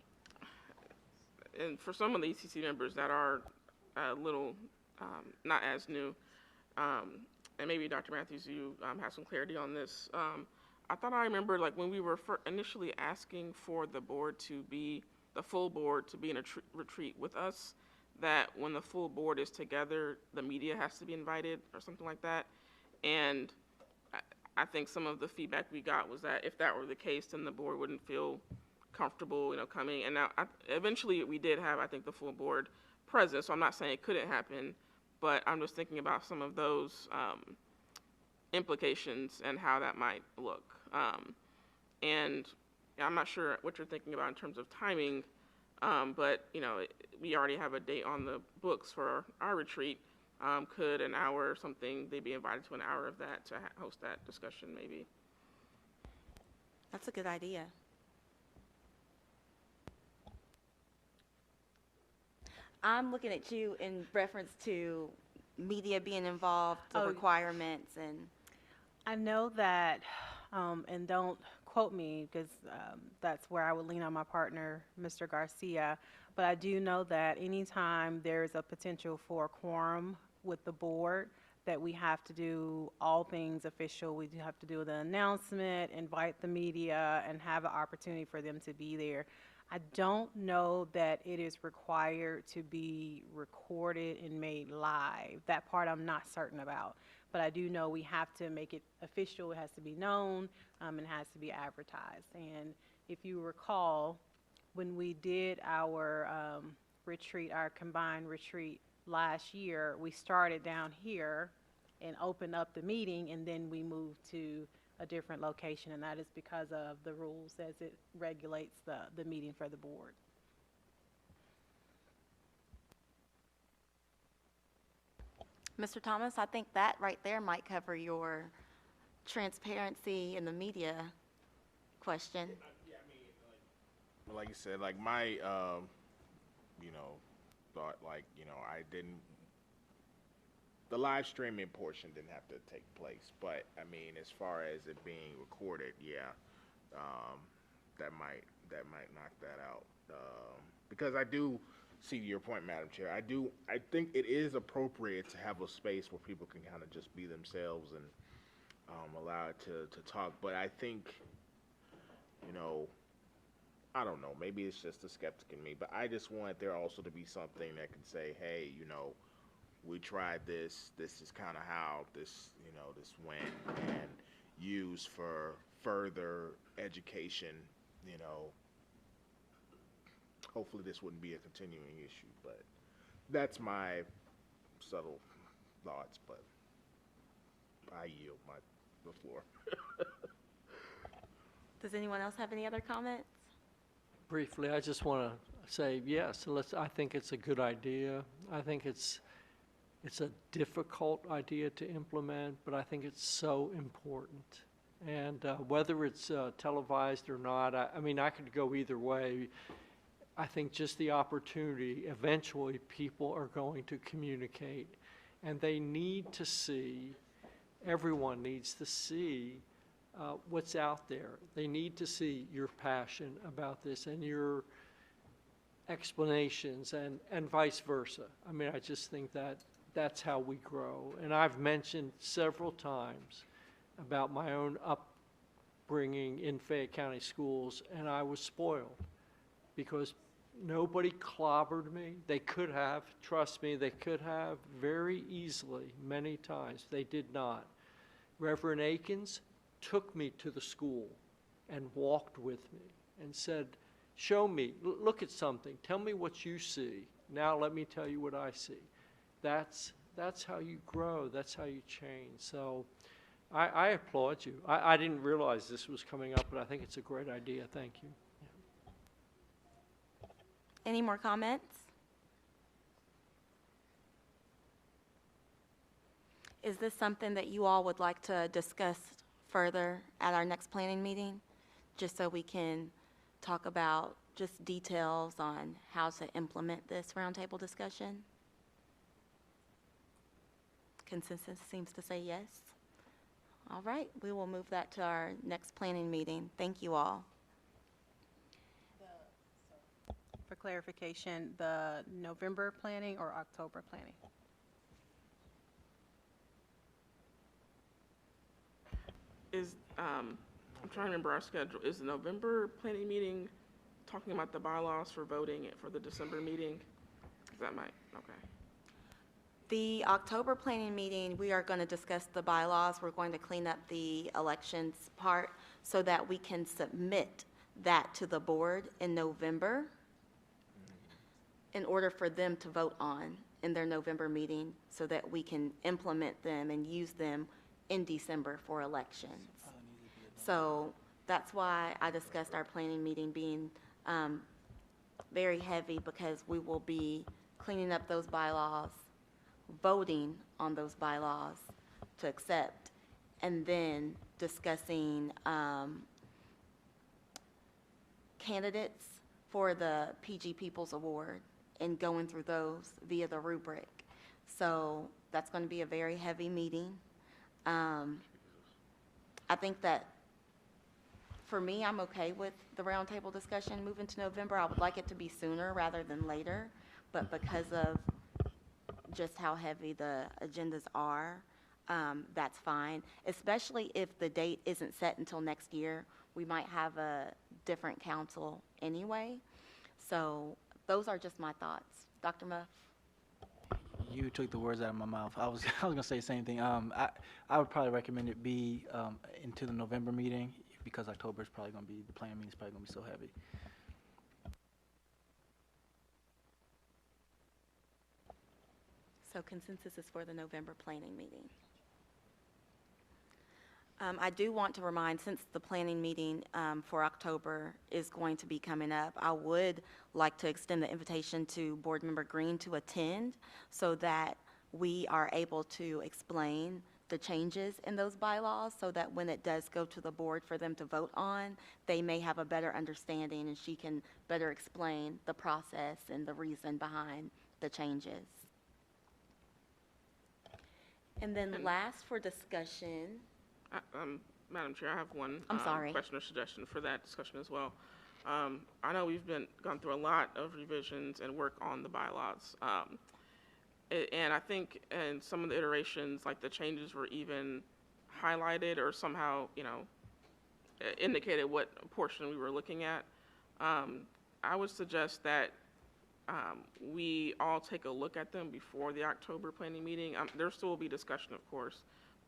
for some of the ECC members that are a little not as new, and maybe Dr. Matthews, you have some clarity on this. I thought I remember, like, when we were initially asking for the full board to be in a retreat with us, that when the full board is together, the media has to be invited or something like that. And I think some of the feedback we got was that if that were the case, then the board wouldn't feel comfortable, coming. And now, eventually, we did have, I think, the full board present. So I'm not saying it couldn't happen, but I'm just thinking about some of those implications and how that might look. And I'm not sure what you're thinking about in terms of timing, but we already have a date on the books for our retreat. Could an hour or something, they be invited to an hour of that to host that discussion maybe? That's a good idea. I'm looking at you in reference to media being involved, the requirements, and I know that, and don't quote me because that's where I would lean on my partner, Mr. Garcia, but I do know that anytime there's a potential for a quorum with the board, that we have to do all things official. We do have to do the announcement, invite the media, and have an opportunity for them to be there. I don't know that it is required to be recorded and made live. That part I'm not certain about. but I do know we have to make it official. It has to be known, and it has to be advertised. And if you recall, when we did our retreat, our combined retreat last year, we started down here and opened up the meeting, and then we moved to a different location, and that is because of the rules as it regulates the meeting for the board. Mr. Thomas, I think that right there might cover your transparency in the media question. Yeah, I mean, like you said, like my, you know, thought, like, you know, the live streaming portion didn't have to take place, but I mean, as far as it being recorded, yeah, that might knock that out. Because I do see your point, Madam Chair. I think it is appropriate to have a space where people can kind of just be themselves and allow it to talk. But I think, you know, I don't know, maybe it's just a skeptic in me, but I just want there also to be something that can say, hey, you know, we tried this is kind of how this, you know, this went, and used for further education, you know. Hopefully this wouldn't be a continuing issue, but that's my subtle thoughts, but I yield the floor. Does anyone else have any other comments? Briefly, I just want to say, yes, I think it's a good idea. I think it's a difficult idea to implement, but I think it's so important. And whether it's televised or not, I mean, I could go either way. I think just the opportunity, eventually people are going to communicate, and they need to see, everyone needs to see what's out there. They need to see your passion about this and your explanations, and vice versa. I mean, I just think that that's how we grow. And I've mentioned several times about my own upbringing in Fayette County schools, and I was spoiled because nobody clobbered me. They could have, trust me, they could have very easily, many times. They did not. Reverend Akins took me to the school and walked with me and said, show me, look at something, tell me what you see. Now let me tell you what I see. That's how you grow, that's how you change. So I applaud you. I didn't realize this was coming up, but I think it's a great idea. Thank you. Any more comments? Is this something that you all would like to discuss further at our next planning meeting? Just so we can talk about just details on how to implement this roundtable discussion? Consensus seems to say yes. All right, we will move that to our next planning meeting. Thank you all. For clarification, the November planning or October planning? I'm trying to remember our schedule. Is the November planning meeting talking about the bylaws for voting for the December meeting? Is that okay. The October planning meeting, we are going to discuss the bylaws. We're going to clean up the elections part so that we can submit that to the board in November in order for them to vote on in their November meeting so that we can implement them and use them in December for elections. So that's why I discussed our planning meeting being very heavy, because we will be cleaning up those bylaws, voting on those bylaws to accept, and then discussing candidates for the PG People's Award and going through those via the rubric. So that's going to be a very heavy meeting. I think that for me, I'm okay with the roundtable discussion moving to November. I would like it to be sooner rather than later, but because of just how heavy the agendas are, that's fine, especially if the date isn't set until next year. We might have a different council anyway. So those are just my thoughts. Dr. Muff? You took the words out of my mouth. I was I was gonna say the same thing. I would probably recommend it be into the November meeting because October is probably gonna be, the planning meeting is probably gonna be so heavy. So consensus is for the November planning meeting. I do want to remind, since the planning meeting for October is going to be coming up, I would like to extend the invitation to Board Member Green to attend so that we are able to explain the changes in those bylaws so that when it does go to the board for them to vote on, they may have a better understanding and she can better explain the process and the reason behind the changes. And then last for discussion, Madam Chair, I have one I'm sorry. question or suggestion for that discussion as well. I know we've gone through a lot of revisions and work on the bylaws. And I think in some of the iterations, like the changes were even highlighted or somehow, indicated what portion we were looking at. I would suggest that we all take a look at them before the October planning meeting. There still will be discussion, of course,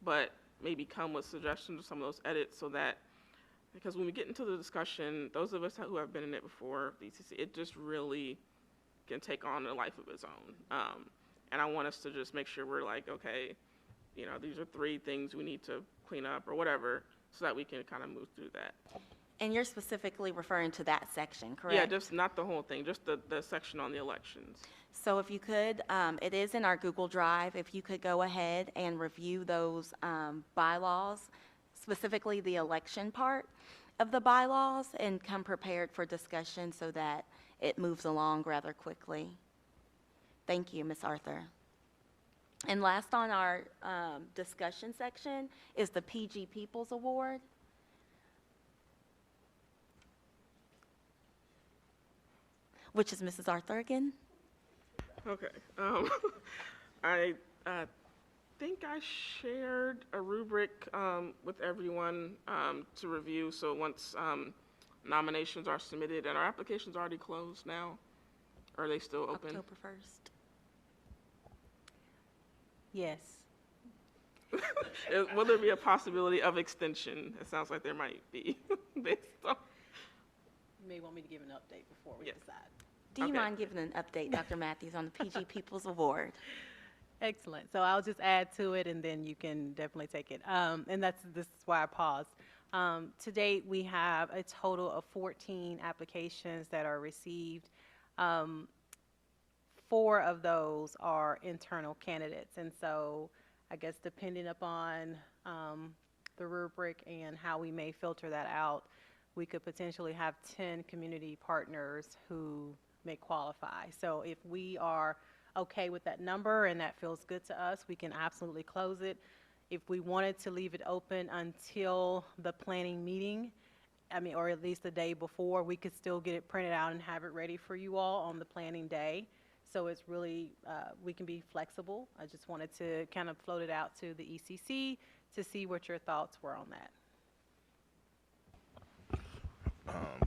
but maybe come with suggestions of some of those edits so that, because when we get into the discussion, those of us who have been in it before, the ECC, it just really can take on a life of its own. And I want us to just make sure we're like, okay, these are 3 things we need to clean up or whatever, so that we can kind of move through that. and you're specifically referring to that section, correct? Yeah, just not the whole thing, just the section on the elections. So if you could, it is in our Google Drive, if you could go ahead and review those bylaws, specifically the election part of the bylaws, and come prepared for discussion so that it moves along rather quickly. Thank you, Ms. Arthur. And last on our discussion section is the PG Peoples Award. Which is Mrs. Arthur again. Okay. I think I shared a rubric with everyone to review. So once nominations are submitted, and our application's already closed now, or are they still open? October 1st. Yes. Will there be a possibility of extension? It sounds like there might be. Based on. You may want me to give an update before we decide. Do you Okay. mind giving an update, Dr. Matthews, on the PG Peoples Award? Excellent. So I'll just add to it, and then you can definitely take it. And this is why I paused. To date, we have a total of 14 applications that are received. 4 of those are internal candidates, and so I guess depending upon the rubric and how we may filter that out, we could potentially have 10 community partners who may qualify. So if we are okay with that number and that feels good to us, we can absolutely close it. If we wanted to leave it open until the planning meeting, or at least the day before, we could still get it printed out and have it ready for you all on the planning day. So it's really, we can be flexible. I just wanted to kind of float it out to the ECC to see what your thoughts were on that.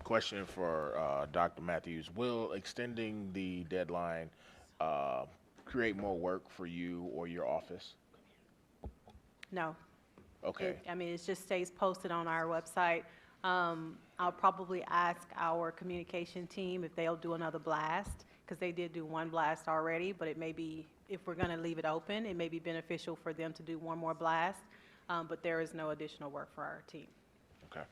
Question for Dr. Matthews. Will extending the deadline create more work for you or your office? No. Okay. It just stays posted on our website. I'll probably ask our communication team if they'll do another blast, because they did do one blast already, but it may be, if we're going to leave it open, it may be beneficial for them to do one more blast, but there is no additional work for our team. Okay.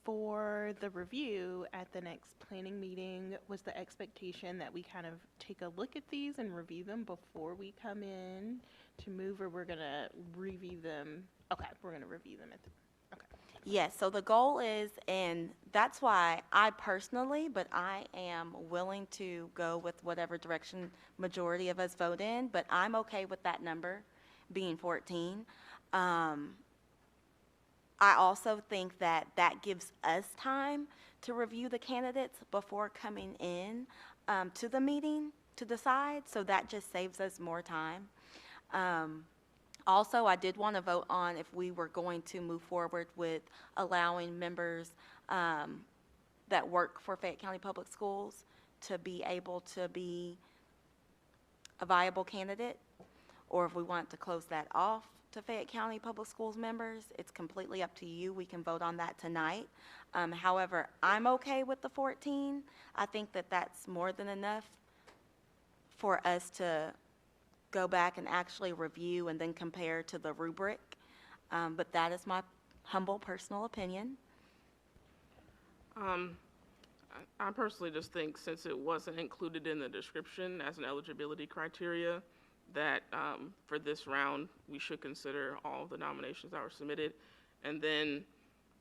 For the review at the next planning meeting, was the expectation that we kind of take a look at these and review them before we come in to move, or we're going to review them? Okay, we're going to review them at the, okay. Yes, so the goal is, and that's why I personally, but I am willing to go with whatever direction majority of us vote in, but I'm okay with that number being 14. I also think that that gives us time to review the candidates before coming in to the meeting to decide, so that just saves us more time. Also, I did want to vote on if we were going to move forward with allowing members that work for Fayette County Public Schools to be able to be a viable candidate, or if we want to close that off to Fayette County Public Schools members. It's completely up to you. We can vote on that tonight. However, I'm okay with the 14. I think that that's more than enough for us to go back and actually review and then compare to the rubric. But that is my humble personal opinion. I personally just think since it wasn't included in the description as an eligibility criteria, that for this round, we should consider all the nominations that were submitted. And then,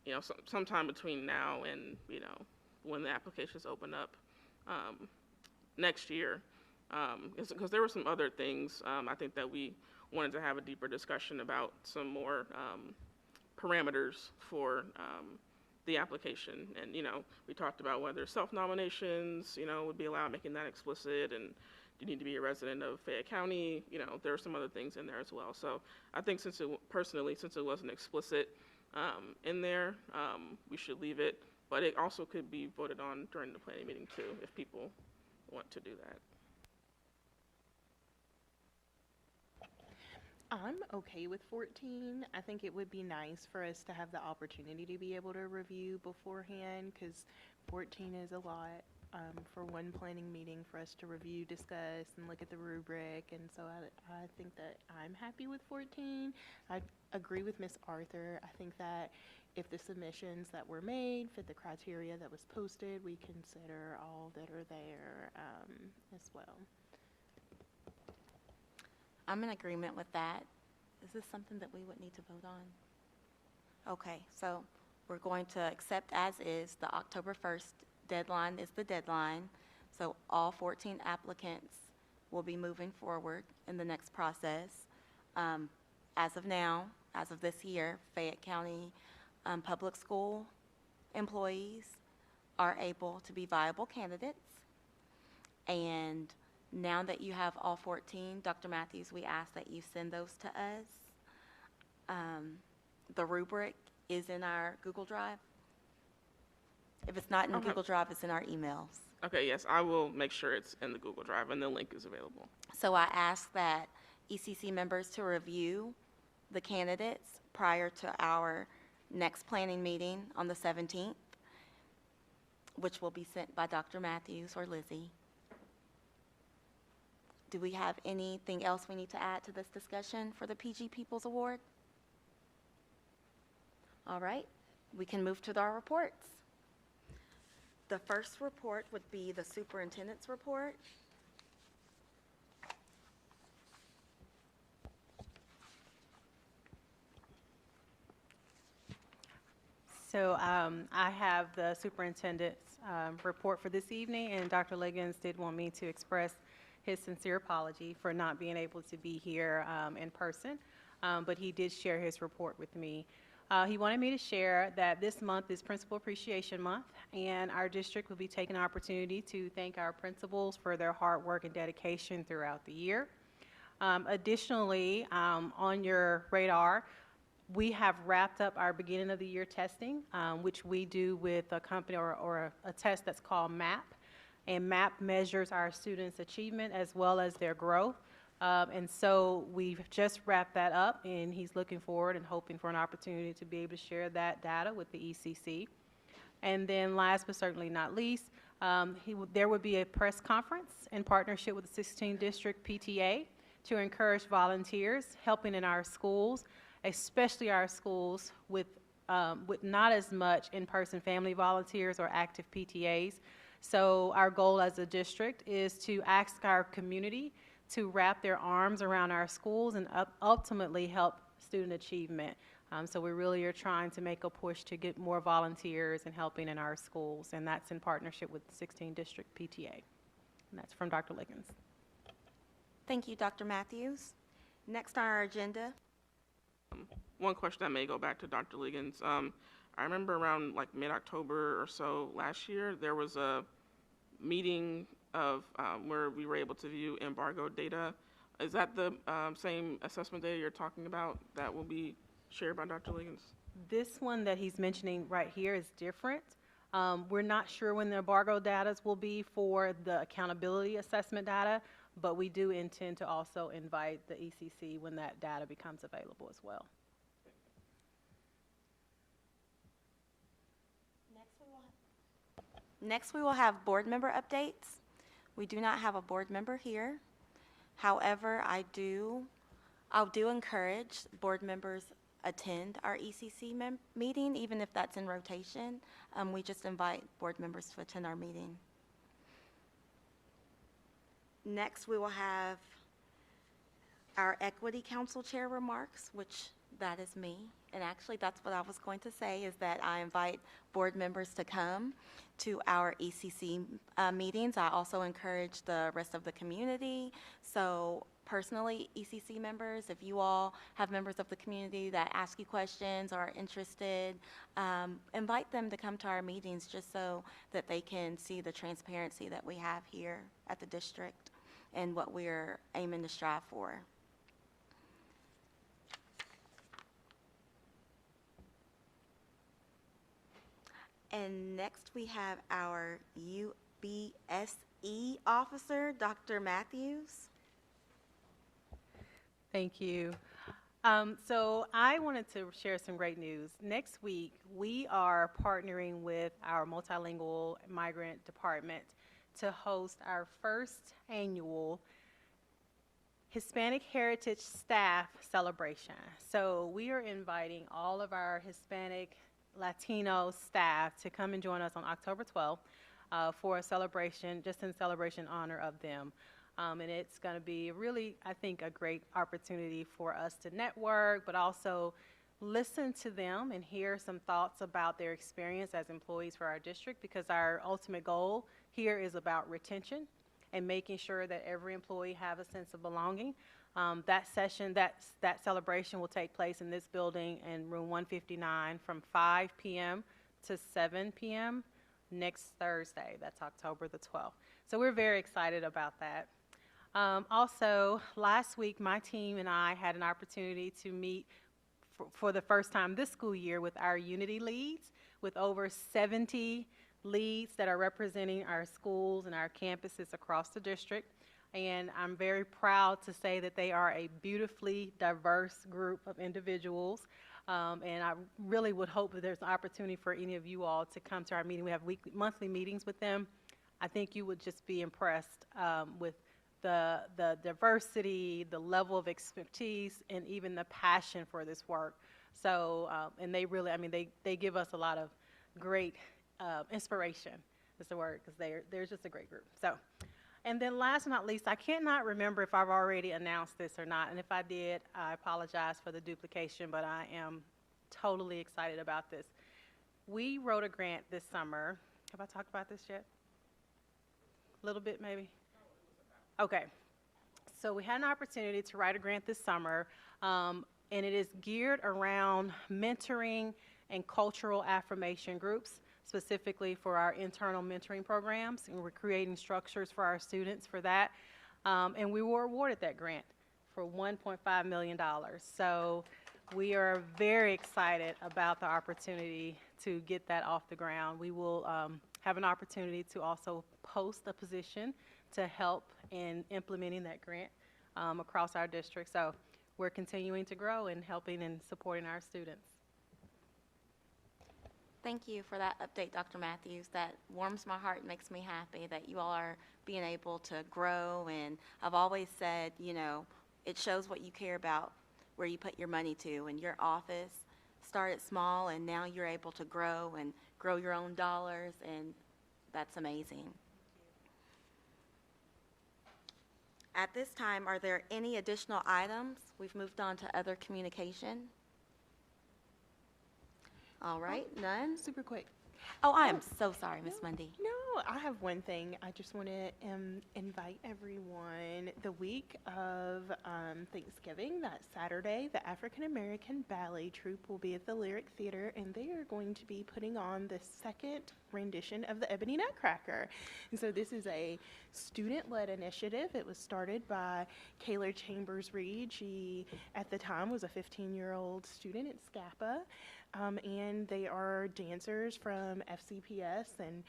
you know, sometime between now and, you know, when the applications open up next year, because there were some other things I think that we wanted to have a deeper discussion about, some more parameters for the application. And, you know, we talked about whether self-nominations, you know, would be allowed, making that explicit, and you need to be a resident of Fayette County. You know, there are some other things in there as well. So I think since it wasn't explicit in there, we should leave it. But it also could be voted on during the planning meeting too, if people want to do that. I'm okay with 14. I think it would be nice for us to have the opportunity to be able to review beforehand, because 14 is a lot for one planning meeting for us to review, discuss, and look at the rubric. And so I think that I'm happy with 14. I agree with Ms. Arthur. I think that if the submissions that were made fit the criteria that was posted, we consider all that are there as well. I'm in agreement with that. Is this something that we would need to vote on? Okay, so we're going to accept as is. The October 1st deadline is the deadline. So all 14 applicants will be moving forward in the next process. As of now, as of this year, Fayette County public school employees are able to be viable candidates. And now that you have all 14, Dr. Matthews, we ask that you send those to us. The rubric is in our Google Drive. If it's not in Okay. Google Drive, it's in our emails. Okay, yes, I will make sure it's in the Google Drive and the link is available. So I ask that ECC members to review the candidates prior to our next planning meeting on the 17th, which will be sent by Dr. Matthews or Lizzie. Do we have anything else we need to add to this discussion for the PG Peoples Award? All right, we can move to our reports. The first report would be the superintendent's report. So I have the superintendent's report for this evening, and Dr. Liggins did want me to express his sincere apology for not being able to be here in person, but he did share his report with me. He wanted me to share that this month is Principal Appreciation Month, and our district will be taking an opportunity to thank our principals for their hard work and dedication throughout the year. Additionally, on your radar, we have wrapped up our beginning of the year testing, which we do with a company or a test that's called MAP. And MAP measures our students' achievement as well as their growth. And so we've just wrapped that up, and he's looking forward and hoping for an opportunity to be able to share that data with the ECC. And then last but certainly not least, there would be a press conference in partnership with the 16th District PTA to encourage volunteers helping in our schools, especially our schools with not as much in-person family volunteers or active PTAs. So our goal as a district is to ask our community to wrap their arms around our schools and ultimately help student achievement. So we really are trying to make a push to get more volunteers and helping in our schools, and that's in partnership with the 16th District PTA. And that's from Dr. Liggins. Thank you, Dr. Matthews. Next on our agenda. One question that may go back to Dr. Liggins. I remember around like mid-October or so last year, there was a meeting of where we were able to view embargo data Is that the same assessment data you're talking about that will be shared by Dr. Liggins? This one that he's mentioning right here is different. We're not sure when the embargo data will be for the accountability assessment data, but we do intend to also invite the ECC when that data becomes available as well. Next, we will have board member updates. We do not have a board member here. However, I'll do encourage board members attend our ECC meeting, even if that's in rotation. We just invite board members to attend our meeting. Next, we will have our Equity Council Chair remarks, which that is me. And actually, that's what I was going to say, is that I invite board members to come to our ECC meetings. I also encourage the rest of the community. So personally, ECC members, if you all have members of the community that ask you questions or are interested, invite them to come to our meetings just so that they can see the transparency that we have here at the district and what we're aiming to strive for. And next we have our UBSE officer, Dr. Matthews. Thank you. So I wanted to share some great news. Next week, we are partnering with our multilingual migrant department to host our first annual Hispanic Heritage Staff Celebration. So we are inviting all of our Hispanic Latino staff to come and join us on October 12th for a celebration, just in celebration honor of them. And it's going to be really, I think, a great opportunity for us to network, but also listen to them and hear some thoughts about their experience as employees for our district, because our ultimate goal here is about retention and making sure that every employee have a sense of belonging. That session, that celebration will take place in this building in room 159 from 5 p.m. to 7 p.m. next Thursday. That's October the 12th. So we're very excited about that. Also, last week, my team and I had an opportunity to meet for the first time this school year with our Unity leads, with over 70 leads that are representing our schools and our campuses across the district. And I'm very proud to say that they are a beautifully diverse group of individuals. And I really would hope that there's an opportunity for any of you all to come to our meeting. We have monthly meetings with them. I think you would just be impressed with the diversity, the level of expertise, and even the passion for this work. So, and they really, they give us a lot of great inspiration, is the word, because they're just a great group. So. And then last but not least, I cannot remember if I've already announced this or not, and if I did, I apologize for the duplication, but I am totally excited about this. We wrote a grant this summer. Have I talked about this yet? A little bit, maybe? Okay. So we had an opportunity to write a grant this summer, and it is geared around mentoring and cultural affirmation groups, specifically for our internal mentoring programs, and we're creating structures for our students for that. And we were awarded that grant for $1.5 million. So we are very excited about the opportunity to get that off the ground. We will have an opportunity to also post a position to help in implementing that grant across our district. So we're continuing to grow and helping and supporting our students. Thank you for that update, Dr. Matthews. That warms my heart and makes me happy that you all are being able to grow. And I've always said, you know, it shows what you care about, where you put your money to. And your office started small, and now you're able to grow and grow your own dollars, and that's amazing. At this time, are there any additional items? We've moved on to other communication. All right, none? Super quick. Oh, I am so sorry, Miss Mundy. No, I have one thing. I just want to invite everyone. The week of Thanksgiving, that Saturday, the African American Ballet Troupe will be at the Lyric Theater, and they are going to be putting on the second rendition of the Ebony Nutcracker. And so this is a student-led initiative. It was started by Kayla Chambers Reed. She, at the time, was a 15-year-old student at Scapa. And they are dancers from FCPS and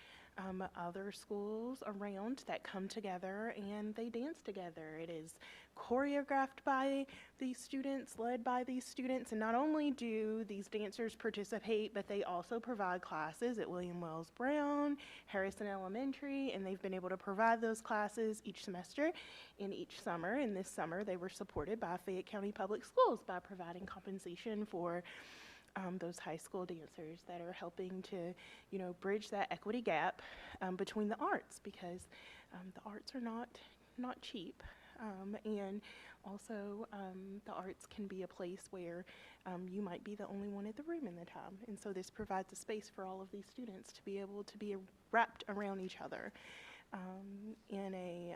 other schools around that come together and they dance together. It is choreographed by these students, led by these students, and not only do these dancers participate, but they also provide classes at William Wells Brown, Harrison Elementary, and they've been able to provide those classes each semester and each summer. And this summer they were supported by Fayette County Public Schools by providing compensation for those high school dancers that are helping to, bridge that equity gap between the arts, because the arts are not cheap, and also the arts can be a place where you might be the only one in the room in the time, and so this provides a space for all of these students to be able to be wrapped around each other in a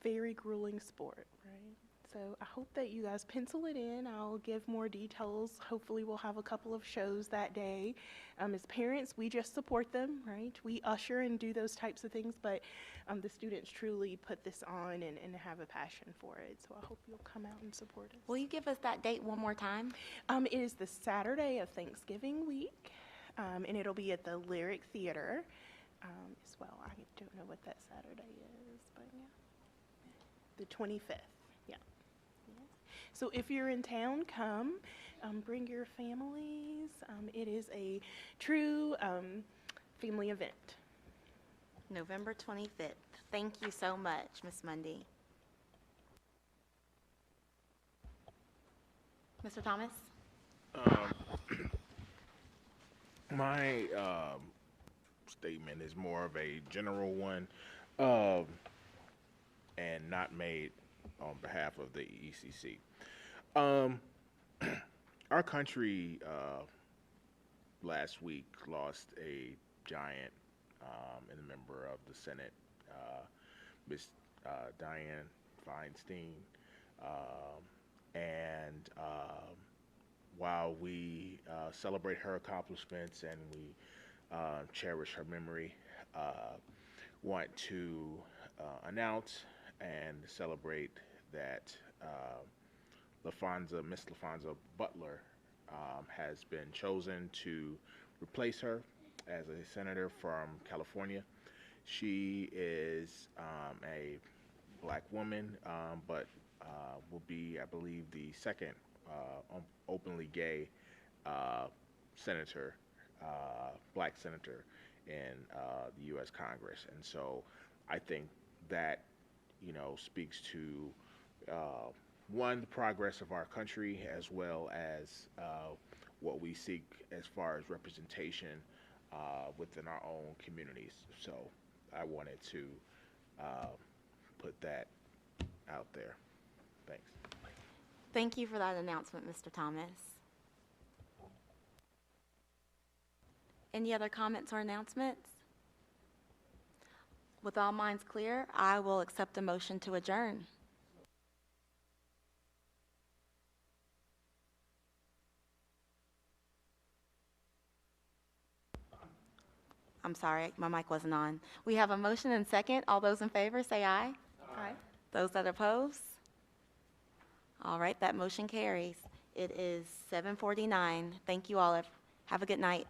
very grueling sport, right? So I hope that you guys pencil it in. I'll give more details. Hopefully we'll have a couple of shows that day. As parents, we just support them, right? We usher and do those types of things, but the students truly put this on and have a passion for it. So I hope you'll come out and support us. Will you give us that date one more time? It is the Saturday of Thanksgiving week, and it'll be at the Lyric Theater as well. I don't know what that Saturday is, but yeah. The 25th. So if you're in town, come, bring your families. It is a true family event. November 25th. Thank you so much, Ms. Mundy. Mr. Thomas? My statement is more of a general one and not made on behalf of the ECC. Our country last week lost a giant and a member of the Senate, Miss Dianne Feinstein. And while we celebrate her accomplishments and we cherish her memory, want to announce and celebrate that Miss LaFonza Butler has been chosen to replace her as a senator from California. She is a black woman, but will be, I believe, the second openly gay senator, black senator in the U.S. Congress. And so I think that, speaks to one, the progress of our country, as well as what we seek as far as representation within our own communities. So I wanted to put that out there. Thanks. Thank you for that announcement, Mr. Thomas. Any other comments or announcements? With all minds clear, I will accept a motion to adjourn. I'm sorry, my mic wasn't on. We have a motion and second. All those in favor, say aye. Aye. Those that oppose? All right, that motion carries. It is 7:49. Thank you all. Have a good night.